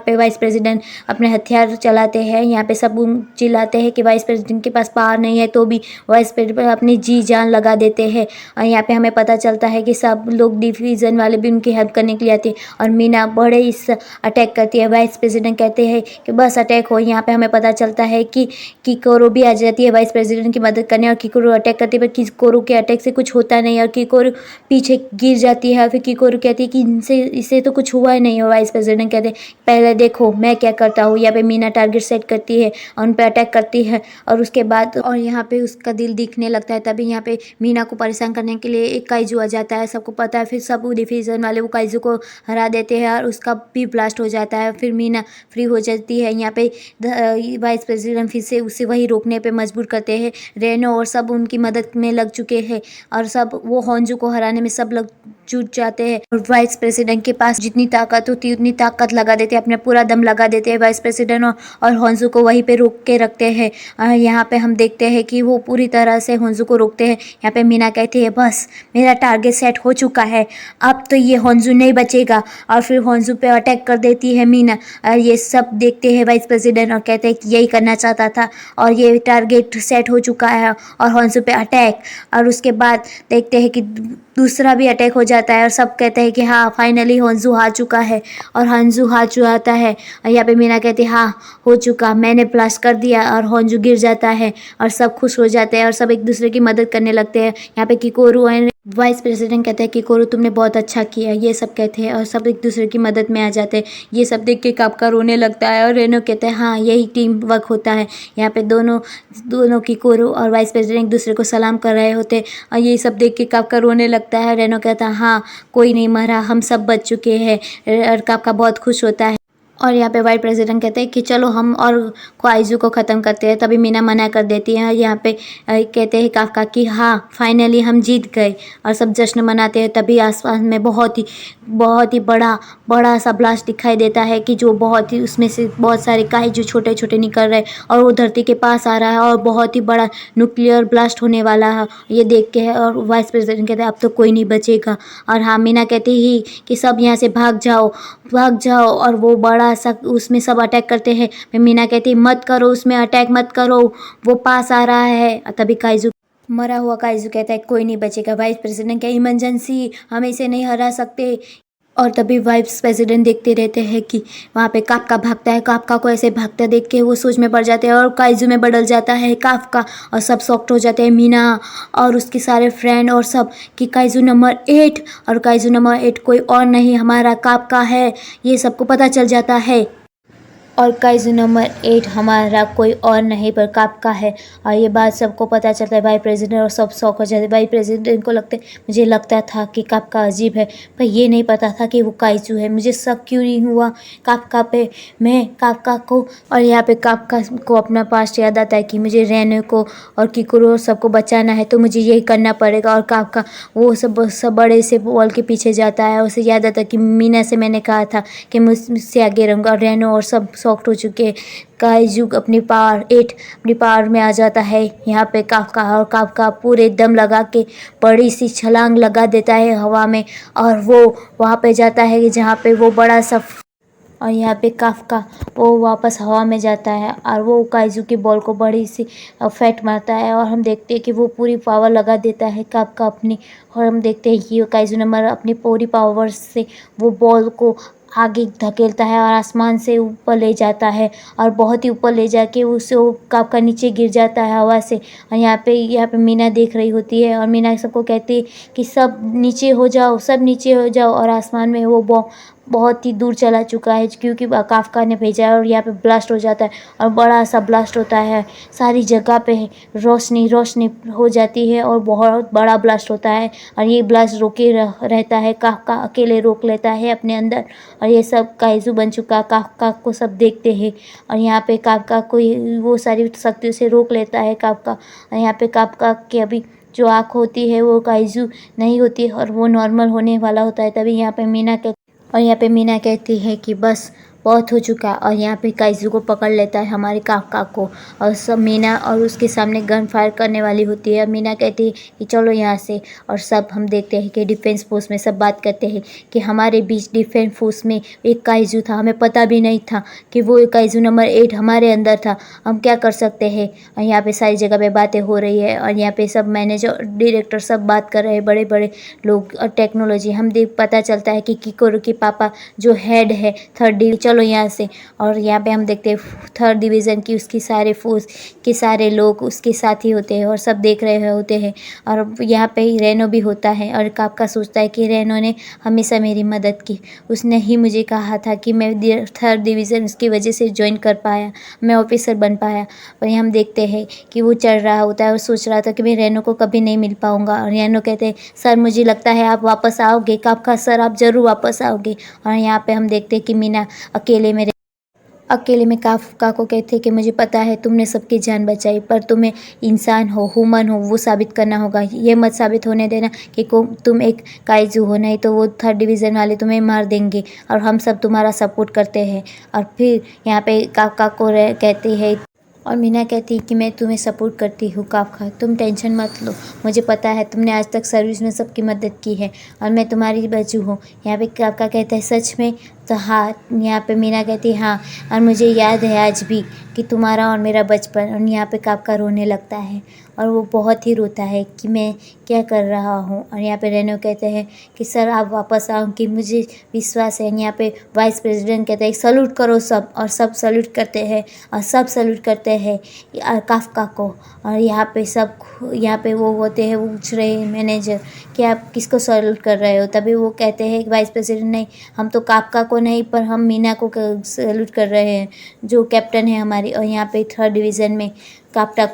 S1: पे वाइस प्रेसिडेंट अपने हथियार चलाते हैं। यहाँ पे सब चिल्लाते हैं कि वाइस प्रेसिडेंट के पास पावर नहीं है तो भी वाइस प्रेसिडेंट अपनी जी जान लगा देते हैं। और यहाँ पे हमें पता चलता है कि सब लोग डिवीज़न वाले भी उनकी हेल्प करने के लिए आते हैं और मीना बड़े इस अटैक करती है। वाइस प्रेसिडेंट कहते हैं कि बस अटैक हो। यहाँ पे हमें पता चलता है कि किकोरो भी आ जाती है वाइस प्रेसिडेंट की मदद करने और किकोरो अटैक करती है पर किकोरो के अटैक से कुछ होता नहीं और किकोरो पीछे गिर जाती है। फिर किकोरो कहती है कि इनसे तो कुछ हुआ ही नहीं हो। वाइस प्रेसिडेंट कहते हैं पहले देखो मैं क्या करता हूँ। यहाँ पे मीना टारगेट सेट करती है और उन पे अटैक करती है और उसके बाद और यहाँ पे उसका दिल दिखने लगता है। तभी यहाँ पे मीना को परेशान करने के लिए एक काइजू आ जाता है सबको पता है। फिर सब डिफीजन वाले वो काइजू को हरा देते हैं और उसका भी ब्लास्ट हो जाता है। फिर मीना फ्री हो जाती है। यहाँ पे वाइस प्रेसिडेंट फिर से उसे वही रोकने पे मजबूर करते हैं। रेनो और सब उनकी मदद में लग चुके हैं और सब वो हॉन्जू को हराने में सब लोग जुट जाते हैं और वाइस प्रेसिडेंट के पास जितनी ताकत होती है उतनी ताकत लगा देते हैं अपने पूरा दम लगा देते हैं वाइस प्रेसिडेंट और हॉन्जू को वहीं पे रोक के रखते हैं। यहाँ पे हम देखते हैं कि वो पूरी तरह से हॉन्जू को रोकते हैं। यहाँ पे मीना कहती है बस मेरा टारगेट सेट हो चुका है अब तो ये हॉन्जू नहीं बचेगा और फिर हॉन्जू पे अटैक कर देती है मीना। और ये सब देखते हैं वाइस प्रेसिडेंट और कहते हैं कि यही करना चाहता था और ये टारगेट सेट हो चुका है और हॉन्जू पे अटैक। और उसके बाद देखते हैं कि दूसरा भी अटैक हो जाता है और सब कहते हैं कि हाँ फाइनली हॉन्जू हार चुका है और हॉन्जू हार जाता है। और यहाँ पे मीना कहती है हाँ हो चुका मैंने ब्लास्ट कर दिया और हॉन्जू गिर जाता है और सब खुश हो जाते हैं और सब एक दूसरे की मदद करने लगते हैं। यहाँ पे किकोरू एंड वाइस प्रेसिडेंट कहते हैं कि किकोरू तुमने बहुत अच्छा किया ये सब कहते हैं और सब एक दूसरे की मदद में आ जाते हैं। ये सब देख के कापका रोने लगता है और रेनो कहते हैं हाँ यही टीम वर्क होता है। यहाँ पे दोनों किकोरू और वाइस प्रेसिडेंट एक दूसरे को सलाम कर रहे होते हैं और ये सब देख के कापका रोने लगता है। रेनो कहता है हाँ कोई नहीं मरा हम सब बच चुके हैं और कापका बहुत खुश होता है। और यहाँ पे वाइस प्रेसिडेंट कहते हैं कि चलो हम और काइजू को ख़त्म करते हैं। तभी मीना मना कर देती है। यहाँ पे कहते हैं काफका कि हाँ फाइनली हम जीत गए और सब जश्न मनाते हैं। तभी आसपास में बहुत ही बड़ा सा ब्लास्ट दिखाई देता है कि जो बहुत ही उसमें से बहुत सारे काइजू छोटे छोटे निकल रहे हैं और वो धरती के पास आ रहा है और बहुत ही बड़ा न्यूक्लियर ब्लास्ट होने वाला है ये देख के है। और वाइस प्रेसिडेंट कहते हैं अब तो कोई नहीं बचेगा। और हाँ मीना कहती ही कि सब यहाँ से भाग जाओ और वो बड़ा सा उसमें सब अटैक करते हैं। फिर मीना कहती है मत करो उसमें अटैक मत करो वो पास आ रहा है। तभी काइजू मरा हुआ काइजू कहता है कोई नहीं बचेगा। वाइस प्रेसिडेंट क्या इमरजेंसी हम इसे नहीं हरा सकते। और तभी वाइस प्रेसिडेंट देखते रहते हैं कि वहाँ पे काफका भागता है। काफका को ऐसे भागता देख के वो सोच में पड़ जाते हैं और काइजू में बदल जाता है काफका और सब शॉक्ड हो जाते हैं मीना और उसके सारे फ्रेंड और सब कि काइजू नंबर 8 और काइजू नंबर 8 कोई और नहीं हमारा काफका है ये सबको पता चल जाता है। और काइजू नंबर 8 हमारा कोई और नहीं पर काफका है और ये बात सबको पता चलता है। वाइस प्रेसिडेंट और सब शौक हो जाते हैं। वाइस प्रेसिडेंट को मुझे लगता था कि काफका अजीब है पर ये नहीं पता था कि वो काइजू है। मुझे शक क्यों नहीं हुआ काफका पे मैं काफका को। और यहाँ पे काफका को अपना पास्ट याद आता है कि मुझे रेनो को और किकुरो सबको बचाना है तो मुझे यही करना पड़ेगा। और काफका वो सब बड़े से वॉल के पीछे जाता है। उसे याद आता है कि मीना से मैंने कहा था कि मुझसे आगे रहूँगा। और रेनो और सब सॉफ्ट हो चुके काइजू अपनी पावर में आ जाता है। यहाँ पे काफका पूरे दम लगा के बड़ी सी छलांग लगा देता है हवा में और वो वहाँ पे जाता है कि जहाँ पे वो बड़ा सा और यहाँ पे काफका वो वापस हवा में जाता है और वो काइजू की बॉल को बड़ी सी फेंट मारता है और हम देखते हैं कि वो पूरी पावर लगा देता है काफका अपनी। और हम देखते हैं कि काइजू नंबर अपनी पूरी पावर से वो बॉल को आगे धकेलता है और आसमान से ऊपर ले जाता है और बहुत ही ऊपर ले जाके उसे वो काफका नीचे गिर जाता है हवा से। और यहाँ पे मीना देख रही होती है और मीना सबको कहती है कि सब नीचे हो जाओ और आसमान में वो बहुत ही दूर चला चुका है, क्योंकि काफ्का ने भेजा है और यहाँ पे ब्लास्ट हो जाता है और बड़ा सा ब्लास्ट होता है। सारी जगह पे रोशनी रोशनी हो जाती है और बहुत बड़ा ब्लास्ट होता है और ये ब्लास्ट रोके रहता है। काफ्का अकेले रोक लेता है अपने अंदर और ये सब काइजू बन चुका। काफ्का को सब देखते हैं और यहाँ पे काफ्का को वो सारी शक्तियों से रोक लेता है काफ्का। और यहाँ पे काफ्का की अभी जो आँख होती है वो काइजू नहीं होती और वो नॉर्मल होने वाला होता है। तभी यहाँ पे मीना कहती है कि बस बहुत हो चुका, और यहाँ पे काइजू को पकड़ लेता है हमारे काका को। और सब मीना और उसके सामने गन फायर करने वाली होती है। मीना कहती है कि चलो यहाँ से, और सब हम देखते हैं कि डिफेंस फोर्स में सब बात करते हैं कि हमारे बीच डिफेंस फोर्स में एक काइजू था, हमें पता भी नहीं था कि वो काइजू नंबर 8 हमारे अंदर था, हम क्या कर सकते हैं। और यहाँ पे सारी जगह पे बातें हो रही है और यहाँ पे सब मैनेजर डायरेक्टर सब बात कर रहे हैं, बड़े बड़े लोग। और टेक्नोलॉजी हम देख पता चलता है कि किकोरो के पापा जो हेड है 3rd डिवीजन, चलो यहाँ से। और यहाँ पे हम देखते हैं 3rd डिवीज़न की उसकी सारे फोर्स के सारे लोग उसके साथ ही होते हैं और सब देख रहे होते हैं। और यहाँ पे ही रेनो भी होता है और काफ्का सोचता है कि रेनो ने हमेशा मेरी मदद की, उसने ही मुझे कहा था कि मैं 3rd डिवीज़न उसकी वजह से ज्वाइन कर पाया, मैं ऑफिसर बन पाया। और हम देखते हैं कि वो चढ़ रहा होता है और सोच रहा था कि मैं रेनो को कभी नहीं मिल पाऊँगा। और रेनो कहते हैं सर मुझे लगता है आप वापस आओगे। काफ्का सर आप ज़रूर वापस आओगे। और यहाँ पे हम देखते हैं कि मीना अकेले में काफ्का को कहते कि मुझे पता है तुमने सबकी जान बचाई, पर तुम्हें इंसान हो, ह्यूमन हो, वो साबित करना होगा। ये मत साबित होने देना कि तुम एक काइजू हो, नहीं तो वो 3rd डिवीज़न वाले तुम्हें मार देंगे और हम सब तुम्हारा सपोर्ट करते हैं। और फिर यहाँ पे काफ्का को कहती है और मीना कहती है कि मैं तुम्हें सपोर्ट करती हूँ काफ्का, तुम टेंशन मत लो, मुझे पता है तुमने आज तक सर्विस में सबकी मदद की है और मैं तुम्हारी बच्ची हूँ। यहाँ पे काफ्का कहता है सच में, तो हाँ। यहाँ पे मीना कहती है हाँ, और मुझे याद है आज भी कि तुम्हारा और मेरा बचपन। और यहाँ पे काफ्का रोने लगता है और वो बहुत ही रोता है कि मैं क्या कर रहा हूँ। और यहाँ पे रेनो कहते हैं कि सर आप वापस आओ कि मुझे विश्वास है। यहाँ पे वाइस प्रेसिडेंट कहते हैं सल्यूट करो सब, और सब सल्यूट करते हैं और सब सल्यूट करते हैं काफ्का को। और यहाँ पे वो होते हैं, वो पूछ रहे हैं मैनेजर कि आप किसको सल्यूट कर रहे हो। तभी वो कहते हैं वाइस प्रेसिडेंट नहीं, हम तो काफ्का को नहीं पर हम मीना को सल्यूट कर रहे हैं जो कैप्टन है हमारी। और यहाँ पे 3rd डिवीज़न में काफ्का,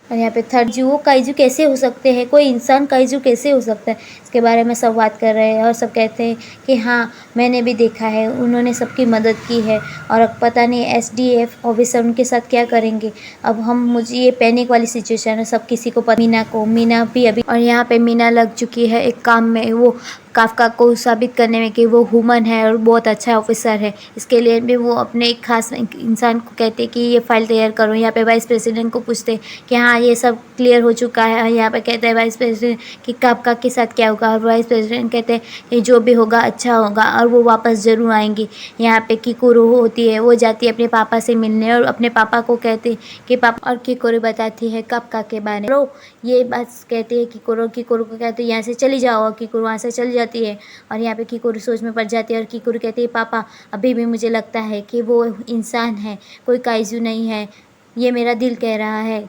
S1: और यहाँ पे 3rd वो काइजू कैसे हो सकते हैं, कोई इंसान काइजू कैसे हो सकता है, इसके बारे में सब बात कर रहे हैं। और सब कहते हैं कि हाँ मैंने भी देखा है, उन्होंने सबकी मदद की है और अब पता नहीं SDF ऑफिसर उनके साथ क्या करेंगे। अब मुझे ये पैनिक वाली सिचुएशन है, सब किसी को पता, मीना भी अभी। और यहाँ पे मीना लग चुकी है एक काम में, वो काफ्का को साबित करने में कि वो ह्यूमन है और बहुत अच्छा ऑफिसर है। इसके लिए भी वो अपने एक खास इंसान को कहते कि ये फाइल तैयार करो। यहाँ पे वाइस प्रेसिडेंट को पूछते कि हाँ ये सब क्लियर हो चुका है। और यहाँ पे कहते हैं वाइस प्रेसिडेंट कि काफ्का के साथ क्या होगा, और वाइस प्रेसिडेंट कहते हैं कि जो भी होगा अच्छा होगा और वो वापस ज़रूर आएंगी। यहाँ पे किकोरो होती है, वो जाती है अपने पापा से मिलने और अपने पापा को कहते कि पापा, और किकोरो बताती है काफ्का के बारे में। ये बात कहती है किकोरो को कहते हैं यहाँ से चली जाओ, और किकोरो वहाँ से चली जाती है। और यहाँ पे किकोरो सोच में पड़ जाती है और किकोरो कहती है पापा अभी भी मुझे लगता है कि वो इंसान है, कोई काइजू नहीं है, ये मेरा दिल कह रहा है।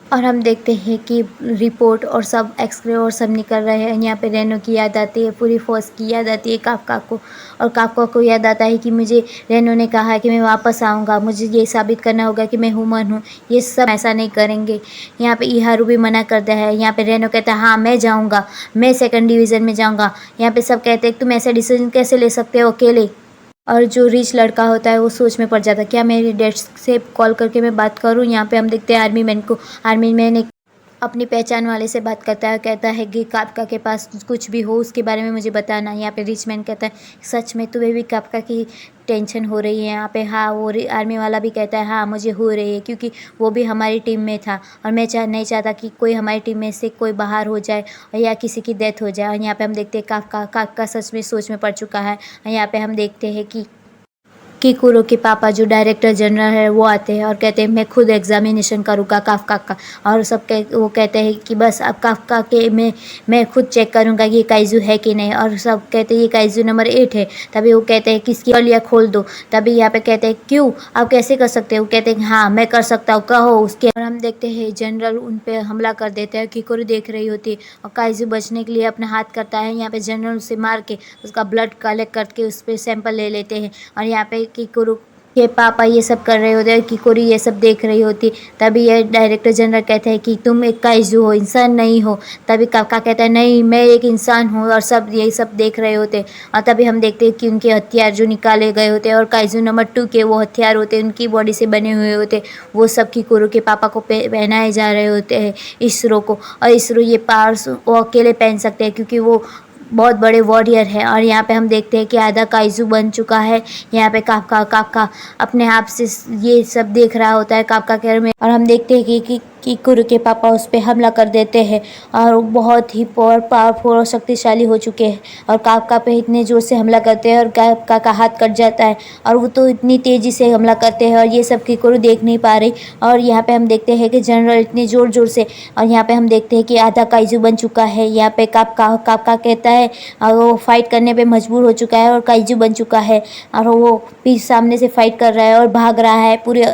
S1: और हम देखते हैं कि रिपोर्ट और सब एक्सरे और सब निकल रहे हैं। यहाँ पे रेनो की याद आती है, पूरी फोर्स की याद आती है काफ्का को, और काफ्का को याद आता है कि मुझे रेनो ने कहा है कि मैं वापस आऊँगा, मुझे ये साबित करना होगा कि मैं ह्यूमन हूँ, ये सब ऐसा नहीं करेंगे। यहाँ पे इहारू भी मना करता है। यहाँ पे रेनो कहता है हाँ मैं जाऊँगा, मैं 2nd डिवीज़न में जाऊँगा। यहाँ पे सब कहते हैं तुम ऐसा डिसीजन कैसे ले सकते हो अकेले। और जो रिच लड़का होता है वो सोच में पड़ जाता है, क्या मेरी डैड से कॉल करके मैं बात करूं। यहाँ पे हम देखते हैं आर्मी मैन एक अपनी पहचान वाले से बात करता है, कहता है कि काफ्का के पास कुछ भी हो उसके बारे में मुझे बताना। यहाँ पे रिच मैन कहता है सच में तुम्हें भी काफ्का की टेंशन हो रही है। यहाँ पे हाँ वो आर्मी वाला भी कहता है हाँ मुझे हो रही है, क्योंकि वो भी हमारी टीम में था और मैं नहीं चाहता कि कोई हमारी टीम में से कोई बाहर हो जाए और या किसी की डेथ हो जाए। और यहाँ पे हम देखते हैं काफ्का सच में सोच में पड़ चुका है। और यहाँ पे हम देखते हैं किकुरो के पापा जो डायरेक्टर जनरल है वो आते हैं और कहते हैं मैं खुद एग्जामिनेशन करूँगा काफका का। और वो कहते हैं कि बस अब काफका के मैं खुद चेक करूँगा ये काइजू है कि नहीं। और सब कहते हैं ये काइजू नंबर 8 है। तभी वो कहते हैं किसकी लिया खोल दो। तभी यहाँ पे कहते हैं क्यों आप कैसे कर सकते हो। कहते हैं हाँ मैं कर सकता हूँ कहो उसके। और हम देखते हैं जनरल उन पे हमला कर देते हैं। किकुरो देख रही होती है और काइजू बचने के लिए अपना हाथ करता है। यहाँ पे जनरल उसे मार के उसका ब्लड कलेक्ट करके उस पर सैंपल ले लेते हैं। और यहाँ पे किकुरो के पापा ये सब कर रहे होते हैं, किकुरो ये सब देख रही होती। तभी ये डायरेक्टर जनरल कहते हैं कि तुम एक काइजू हो, इंसान नहीं हो। तभी काका कहता है नहीं मैं एक इंसान हूँ। और सब यही सब देख रहे होते हैं। और तभी हम देखते हैं कि उनके हथियार जो निकाले गए होते हैं और काइजू नंबर 2 के वो हथियार होते हैं उनकी बॉडी से बने हुए होते हैं, वो सब किकुरो के पापा को पहनाए जा रहे होते हैं इसरो को। और इसरो ये पावर्स वो अकेले पहन सकते हैं क्योंकि वो बहुत बड़े वॉरियर है। और यहाँ पे हम देखते हैं कि आधा काइजू बन चुका है। यहाँ पे काका अपने आप से ये सब देख रहा होता है काका के में। और हम देखते हैं कि किकुरो के पापा उस पर हमला कर देते हैं और वो बहुत ही पावरफुल और शक्तिशाली हो चुके हैं। और काका पे इतने ज़ोर से हमला करते हैं और काका का हाथ कट जाता है और वो तो इतनी तेज़ी से हमला करते हैं और ये सब किकुरो देख नहीं पा रही। और यहाँ पे हम देखते हैं कि जनरल इतने ज़ोर से। और यहाँ पे हम देखते हैं कि आधा काइजू बन चुका है। यहाँ पे काका कहता है और वो फाइट करने पे मजबूर हो चुका है और काइजू बन चुका है। और वो फिर सामने से फाइट कर रहा है और भाग रहा है पूरे।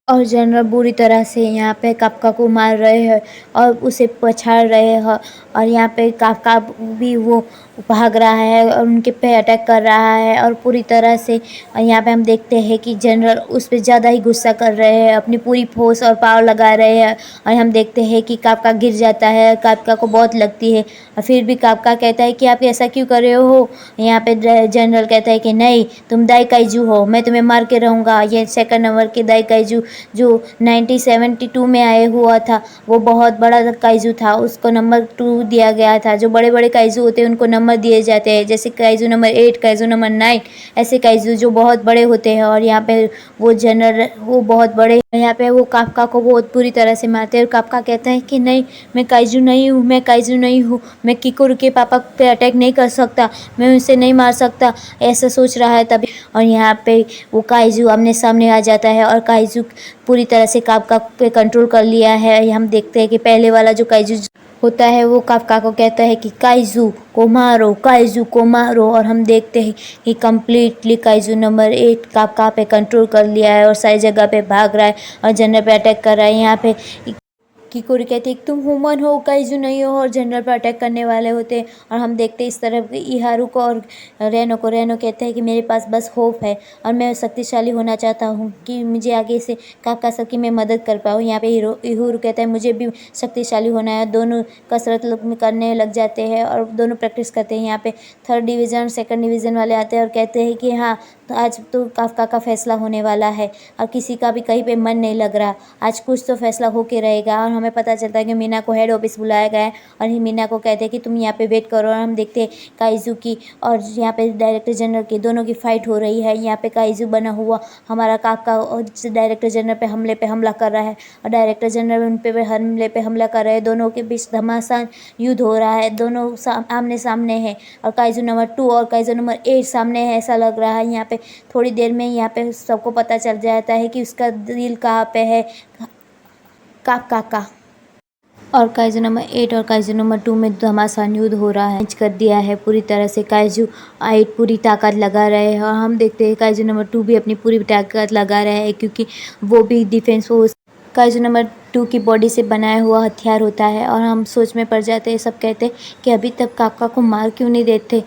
S1: और जनरल बुरी तरह से यहाँ पे काका को मार रहे हैं और उसे पछाड़ रहे हैं। और यहाँ पे काका भी वो भाग रहा है और उनके पे अटैक कर रहा है और पूरी तरह से। और यहाँ पे हम देखते हैं कि जनरल उस पर ज़्यादा ही गुस्सा कर रहे हैं, अपनी पूरी फोर्स और पावर लगा रहे हैं। और हम देखते हैं कि काका गिर जाता है, काका को बहुत लगती है। और फिर भी काका कहता है कि आप ऐसा क्यों कर रहे हो। यहाँ पे जनरल कहता है कि नहीं तुम दाई काइजू हो, मैं तुम्हें मार के रहूँगा। ये सेकंड नंबर के दाई काइजू जो 1972 में आए हुआ था वो बहुत बड़ा काइजू था, उसको नंबर 2 दिया गया था। जो बड़े बड़े काइजू होते हैं उनको नंबर दिए जाते हैं, जैसे काइजू नंबर 8, काइजू नंबर 9, ऐसे काइजू जो बहुत बड़े होते हैं। और यहाँ पे वो जनरल वो बहुत बड़े, यहाँ पे वो काफका को बहुत बुरी तरह से मारते हैं। और काफका कहता है कि नहीं मैं काइजू नहीं हूँ, मैं काइजू नहीं हूँ, मैं किकुरो के पापा पे अटैक नहीं कर सकता, मैं उनसे नहीं मार सकता, ऐसा सोच रहा है तभी। और यहाँ पे वो काइजू आमने सामने आ जाता है और काइजू पूरी तरह से काफका पे कंट्रोल कर लिया है। हम देखते हैं कि पहले वाला जो काइजू होता है वो काफका को कहता है कि काइजू को मारो, काइजू को मारो। और हम देखते हैं कि कम्प्लीटली काइजू नंबर 8 काफका पे कंट्रोल कर लिया है और सारी जगह पे भाग रहा है और जनरल पे अटैक कर रहा है। यहाँ पे किकुरो कहती है तुम ह्यूमन हो, काइजू नहीं हो, और जनरल पर अटैक करने वाले होते हैं। और हम देखते हैं इस तरफ इहारू को और रेनो को। रेनो कहते हैं कि मेरे पास बस होप है और मैं शक्तिशाली होना चाहता हूँ कि मुझे आगे से काका सबकी मैं मदद कर पाऊँ। यहाँ पे इहारू कहता है मुझे भी शक्तिशाली होना है। दोनों कसरत करने लग जाते हैं और दोनों प्रैक्टिस करते हैं। यहाँ पे 3rd डिवीज़न 2nd डिवीज़न वाले आते हैं और कहते हैं कि हाँ तो आज तो काफका का फैसला होने वाला है और किसी का भी कहीं पे मन नहीं लग रहा, आज कुछ तो फैसला होके रहेगा। और हमें पता चलता है कि मीना को हेड ऑफिस बुलाया गया है और मीना को कहते हैं कि तुम यहाँ पे वेट करो। और हम देखते हैं काइजू की और यहाँ पे डायरेक्टर जनरल की दोनों की फाइट हो रही है। यहाँ पे काइजू बना हुआ हमारा काका और डायरेक्टर जनरल पे हमला कर रहा है और डायरेक्टर जनरल उन पे हमले पे हमला कर रहे हैं। दोनों के बीच घमासान युद्ध हो रहा है, दोनों आमने सामने है और काइजू नंबर 2 और काइजू नंबर 8 सामने है ऐसा लग रहा है। यहाँ पे थोड़ी देर में यहाँ पे सबको पता चल जाता है कि उसका दिल कहाँ पे है, काका का। और काइजू नंबर 8 और काइजू नंबर 2 में घमासान युद्ध हो रहा है, कर दिया है पूरी तरह से। काइजू 8 पूरी ताकत लगा रहे हैं और हम देखते हैं काइजू नंबर 2 भी अपनी पूरी ताकत लगा रहे हैं क्योंकि वो भी डिफेंस फोर्स काइजू नंबर 2 की बॉडी से बनाया हुआ हथियार होता है। और हम सोच में पड़ जाते हैं, सब कहते हैं कि अभी तक काका को मार क्यों नहीं देते,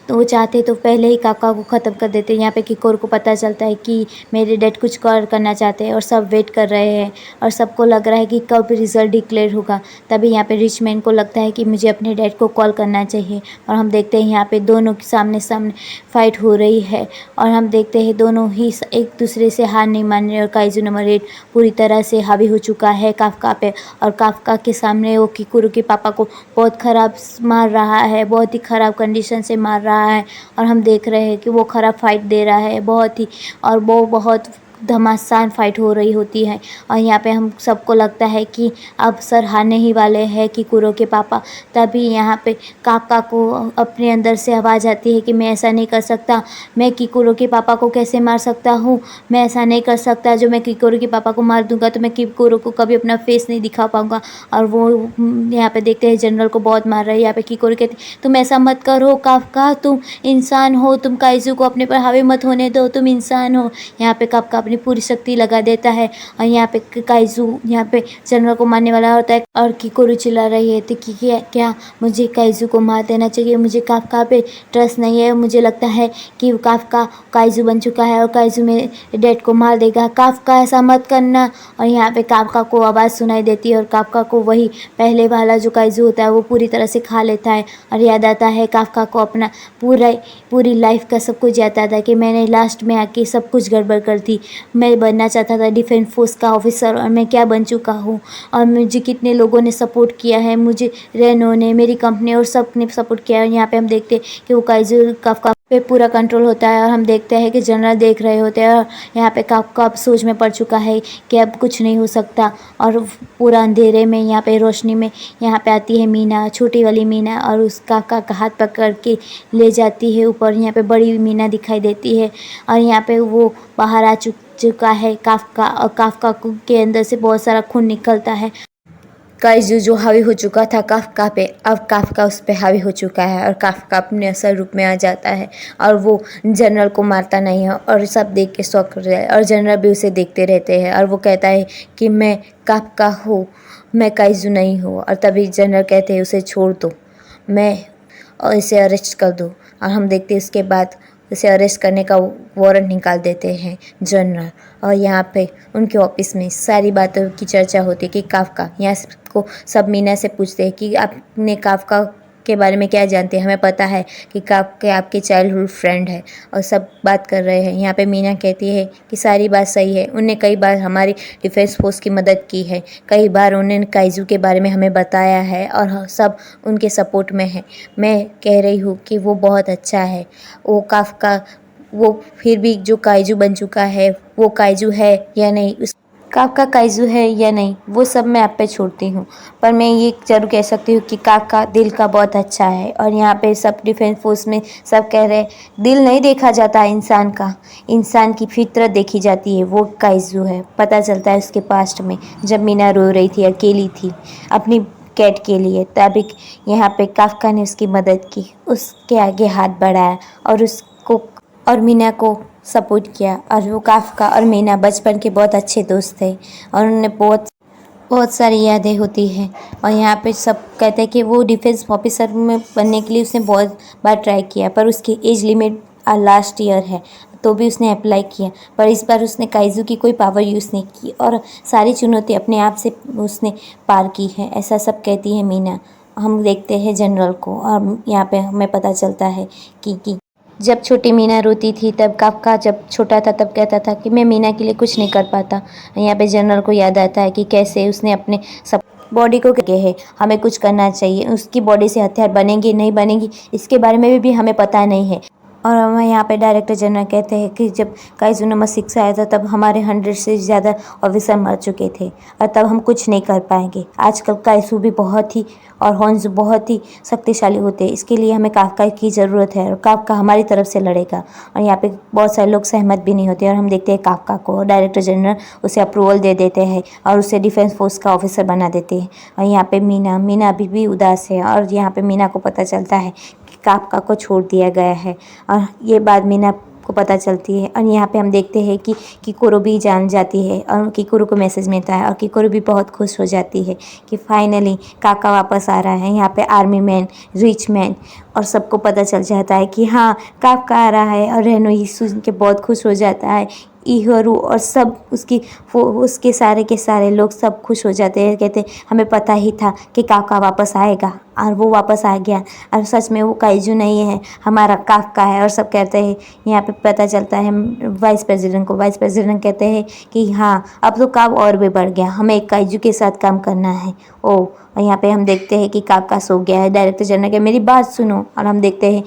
S1: तो वो चाहते तो पहले ही काका को ख़त्म कर देते। यहाँ पे किकुरो को पता चलता है कि मेरे डैड कुछ करना चाहते हैं और सब वेट कर रहे हैं और सबको लग रहा है कि कब रिज़ल्ट डिक्लेयर होगा। तभी यहाँ पे रिचमैन को लगता है कि मुझे अपने डैड को कॉल करना चाहिए। और हम देखते हैं यहाँ पे दोनों के सामने फाइट हो रही है और हम देखते हैं दोनों ही एक दूसरे से हार नहीं मान रहे। और काइजू नंबर 8 पूरी तरह से हावी हो चुका है काफका पे और काफका के सामने वो किकुरो के पापा को बहुत ख़राब मार रहा है, बहुत ही ख़राब कंडीशन से मार रहा है। और हम देख रहे हैं कि वो ख़राब फाइट दे रहा है बहुत ही, और वो बहुत घमासान फाइट हो रही होती है और यहाँ पे हम सबको लगता है कि अब सर हारने ही वाले हैं किकुरो के पापा। तभी यहाँ पे काका को अपने अंदर से आवाज़ आती है कि मैं ऐसा नहीं कर सकता, मैं किकुरो के पापा को कैसे मार सकता हूँ, मैं ऐसा नहीं कर सकता, जो मैं किकुरो के पापा को मार दूंगा तो मैं किकुरो को कभी अपना फेस नहीं दिखा पाऊंगा। और वो यहाँ पे देखते हैं जनरल को बहुत मार रहा है। यहाँ पे किकुरो कहते तुम ऐसा मत करो काफका, तुम इंसान हो, तुम काइजू को अपने पर हावी मत होने दो, तुम इंसान हो। यहाँ पे काफका अपनी पूरी शक्ति लगा देता है और यहाँ पे काइजू यहाँ पे जनरल को मारने वाला होता है और किकुरो चिल्ला रही है तो कि क्या मुझे काइजू को मार देना चाहिए, मुझे काफका पे ट्रस्ट नहीं है, मुझे लगता है कि काफका काइजू बन चुका है और काइजू मेरे डैड को मार देगा, काफका ऐसा मत करना। और यहाँ पे काफका को आवाज़ सुनाई देती है और काफका को वही पहले वाला जो काइजू होता है वो पूरी तरह से खा लेता है। और याद आता है काफका को अपना पूरी लाइफ का सब कुछ याद आता है कि मैंने लास्ट में आके सब कुछ गड़बड़ कर दी, मैं बनना चाहता था डिफेंस फोर्स का ऑफिसर और मैं क्या बन चुका हूँ। और मुझे कितने लोगों ने सपोर्ट किया है, मुझे रेनो ने, मेरी कंपनी और सब ने सपोर्ट किया है। यहाँ पे हम देखते हैं कि वो काइजू काफका पे पूरा कंट्रोल होता है और हम देखते हैं कि जनरल देख रहे होते हैं और यहाँ पे काफका अब सोच में पड़ चुका है कि अब कुछ नहीं हो सकता। और पूरा अंधेरे में यहाँ पे रोशनी में यहाँ पे आती है मीना, छोटी वाली मीना, और उस काफका का हाथ पकड़ के ले जाती है ऊपर। यहाँ पे बड़ी मीना दिखाई देती है और यहाँ पे वो बाहर आ चुका है काफका, और काफका के अंदर से बहुत सारा खून निकलता है। काइजू जो हावी हो चुका था काफका पे, अब काफका उस पे हावी हो चुका है और काफका अपने असल रूप में आ जाता है और वो जनरल को मारता नहीं है और सब देख के शौक हो जाए और जनरल भी उसे देखते रहते हैं और वो कहता है कि मैं काफका हूँ, मैं काइजू नहीं हूँ। और तभी जनरल कहते हैं उसे छोड़ दो, मैं और इसे अरेस्ट कर दो। और हम देखते हैं उसके बाद उसे अरेस्ट करने का वारंट निकाल देते हैं जनरल। और यहाँ पे उनके ऑफिस में सारी बातों की चर्चा होती है कि काफका, यहाँ को सब मीना से पूछते हैं कि आपने काफका के बारे में क्या जानते हैं, हमें पता है कि काफका आपके चाइल्डहुड फ्रेंड है। और सब बात कर रहे हैं। यहाँ पे मीना कहती है कि सारी बात सही है, उनने कई बार हमारी डिफेंस फोर्स की मदद की है, कई बार उन्होंने काइजू के बारे में हमें बताया है और सब उनके सपोर्ट में है। मैं कह रही हूँ कि वो बहुत अच्छा है, वो काफका वो फिर भी जो काइजू बन चुका है वो काइजू है या नहीं, उस काफका काइजू है या नहीं, वो सब मैं आप पे छोड़ती हूँ। पर मैं ये जरूर कह सकती हूँ कि काफका दिल का बहुत अच्छा है। और यहाँ पे सब डिफेंस फोर्स में सब कह रहे हैं दिल नहीं देखा जाता इंसान का, इंसान की फितरत देखी जाती है, वो काइजू है। पता चलता है उसके पास्ट में जब मीना रो रही थी, अकेली थी अपनी कैट के लिए, तभी यहाँ पे काफका ने उसकी मदद की, उसके आगे हाथ बढ़ाया और उसको और मीना को सपोर्ट किया। और वो काफका और मीना बचपन के बहुत अच्छे दोस्त थे और उन्हें बहुत सारी यादें होती हैं। और यहाँ पे सब कहते हैं कि वो डिफेंस ऑफिसर में बनने के लिए उसने बहुत बार ट्राई किया पर उसकी एज लिमिट लास्ट ईयर है, तो भी उसने अप्लाई किया, पर इस बार उसने काइजू की कोई पावर यूज़ नहीं की और सारी चुनौती अपने आप से उसने पार की है, ऐसा सब कहती है मीना। हम देखते हैं जनरल को और यहाँ पे हमें पता चलता है कि जब छोटी मीना रोती थी तब काफका जब छोटा था तब कहता था कि मैं मीना के लिए कुछ नहीं कर पाता। यहाँ पे जनरल को याद आता है कि कैसे उसने अपने सब बॉडी को कहे है हमें कुछ करना चाहिए, उसकी बॉडी से हथियार बनेंगे नहीं बनेंगी इसके बारे में भी हमें पता नहीं है। और हमें यहाँ पे डायरेक्टर जनरल कहते हैं कि जब काइजू नंबर 6 आया था तब हमारे 100 से ज़्यादा ऑफिसर मर चुके थे और तब हम कुछ नहीं कर पाएंगे। आजकल काइजू भी बहुत ही और हॉन्स बहुत ही शक्तिशाली होते हैं, इसके लिए हमें काफका की ज़रूरत है और काफका हमारी तरफ से लड़ेगा। और यहाँ पे बहुत सारे लोग सहमत भी नहीं होते और हम देखते हैं काफका को और डायरेक्टर जनरल उसे अप्रूवल दे देते हैं और उसे डिफेंस फोर्स का ऑफिसर बना देते हैं। और यहाँ पे मीना अभी भी उदास है और यहाँ पे मीना को पता चलता है कि काफका को छोड़ दिया गया है और ये बात मीना को पता चलती है। और यहाँ पे हम देखते हैं कि किकुरो भी जान जाती है और किकुरो को मैसेज मिलता है और किकुरो भी बहुत खुश हो जाती है कि फाइनली काका वापस आ रहा है। यहाँ पे आर्मी मैन, रिच मैन और सबको पता चल जाता है कि हाँ काका आ रहा है और रेनो ये सुन के बहुत खुश हो जाता है। इहरू और सब उसके सारे के सारे लोग सब खुश हो जाते हैं, कहते हमें पता ही था कि काका वापस आएगा और वो वापस आ गया और सच में वो काइजू नहीं है, हमारा काफका है। और सब कहते हैं, यहाँ पे पता चलता है वाइस प्रेसिडेंट को, वाइस प्रेसिडेंट कहते हैं कि हाँ अब तो काम और भी बढ़ गया, हमें एक काइजू के साथ काम करना है। और यहाँ पे हम देखते हैं कि काफका सो गया है। डायरेक्टर जनरल के मेरी बात सुनो और हम देखते हैं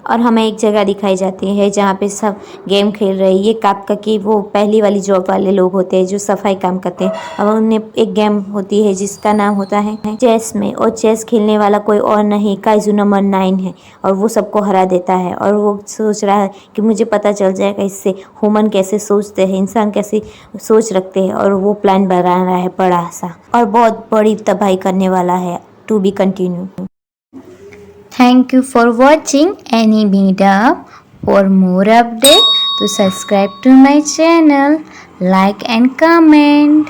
S1: और हमें एक जगह दिखाई जाती है जहाँ पे सब गेम खेल रहे हैं। ये कापका की वो पहली वाली जॉब वाले लोग होते हैं जो सफाई काम करते हैं और उन्हें एक गेम होती है जिसका नाम होता है चेस में, और चेस खेलने वाला कोई और नहीं काइजू नंबर 9 है और वो सबको हरा देता है और वो सोच रहा है कि मुझे पता चल जाएगा इससे ह्यूमन कैसे सोचते हैं, इंसान कैसे सोच रखते हैं, और वो प्लान बना रहा है बड़ा सा और बहुत बड़ी तबाही करने वाला है। To be continue. Thank you for watching any meetup. For more update, to subscribe to my channel, like and comment.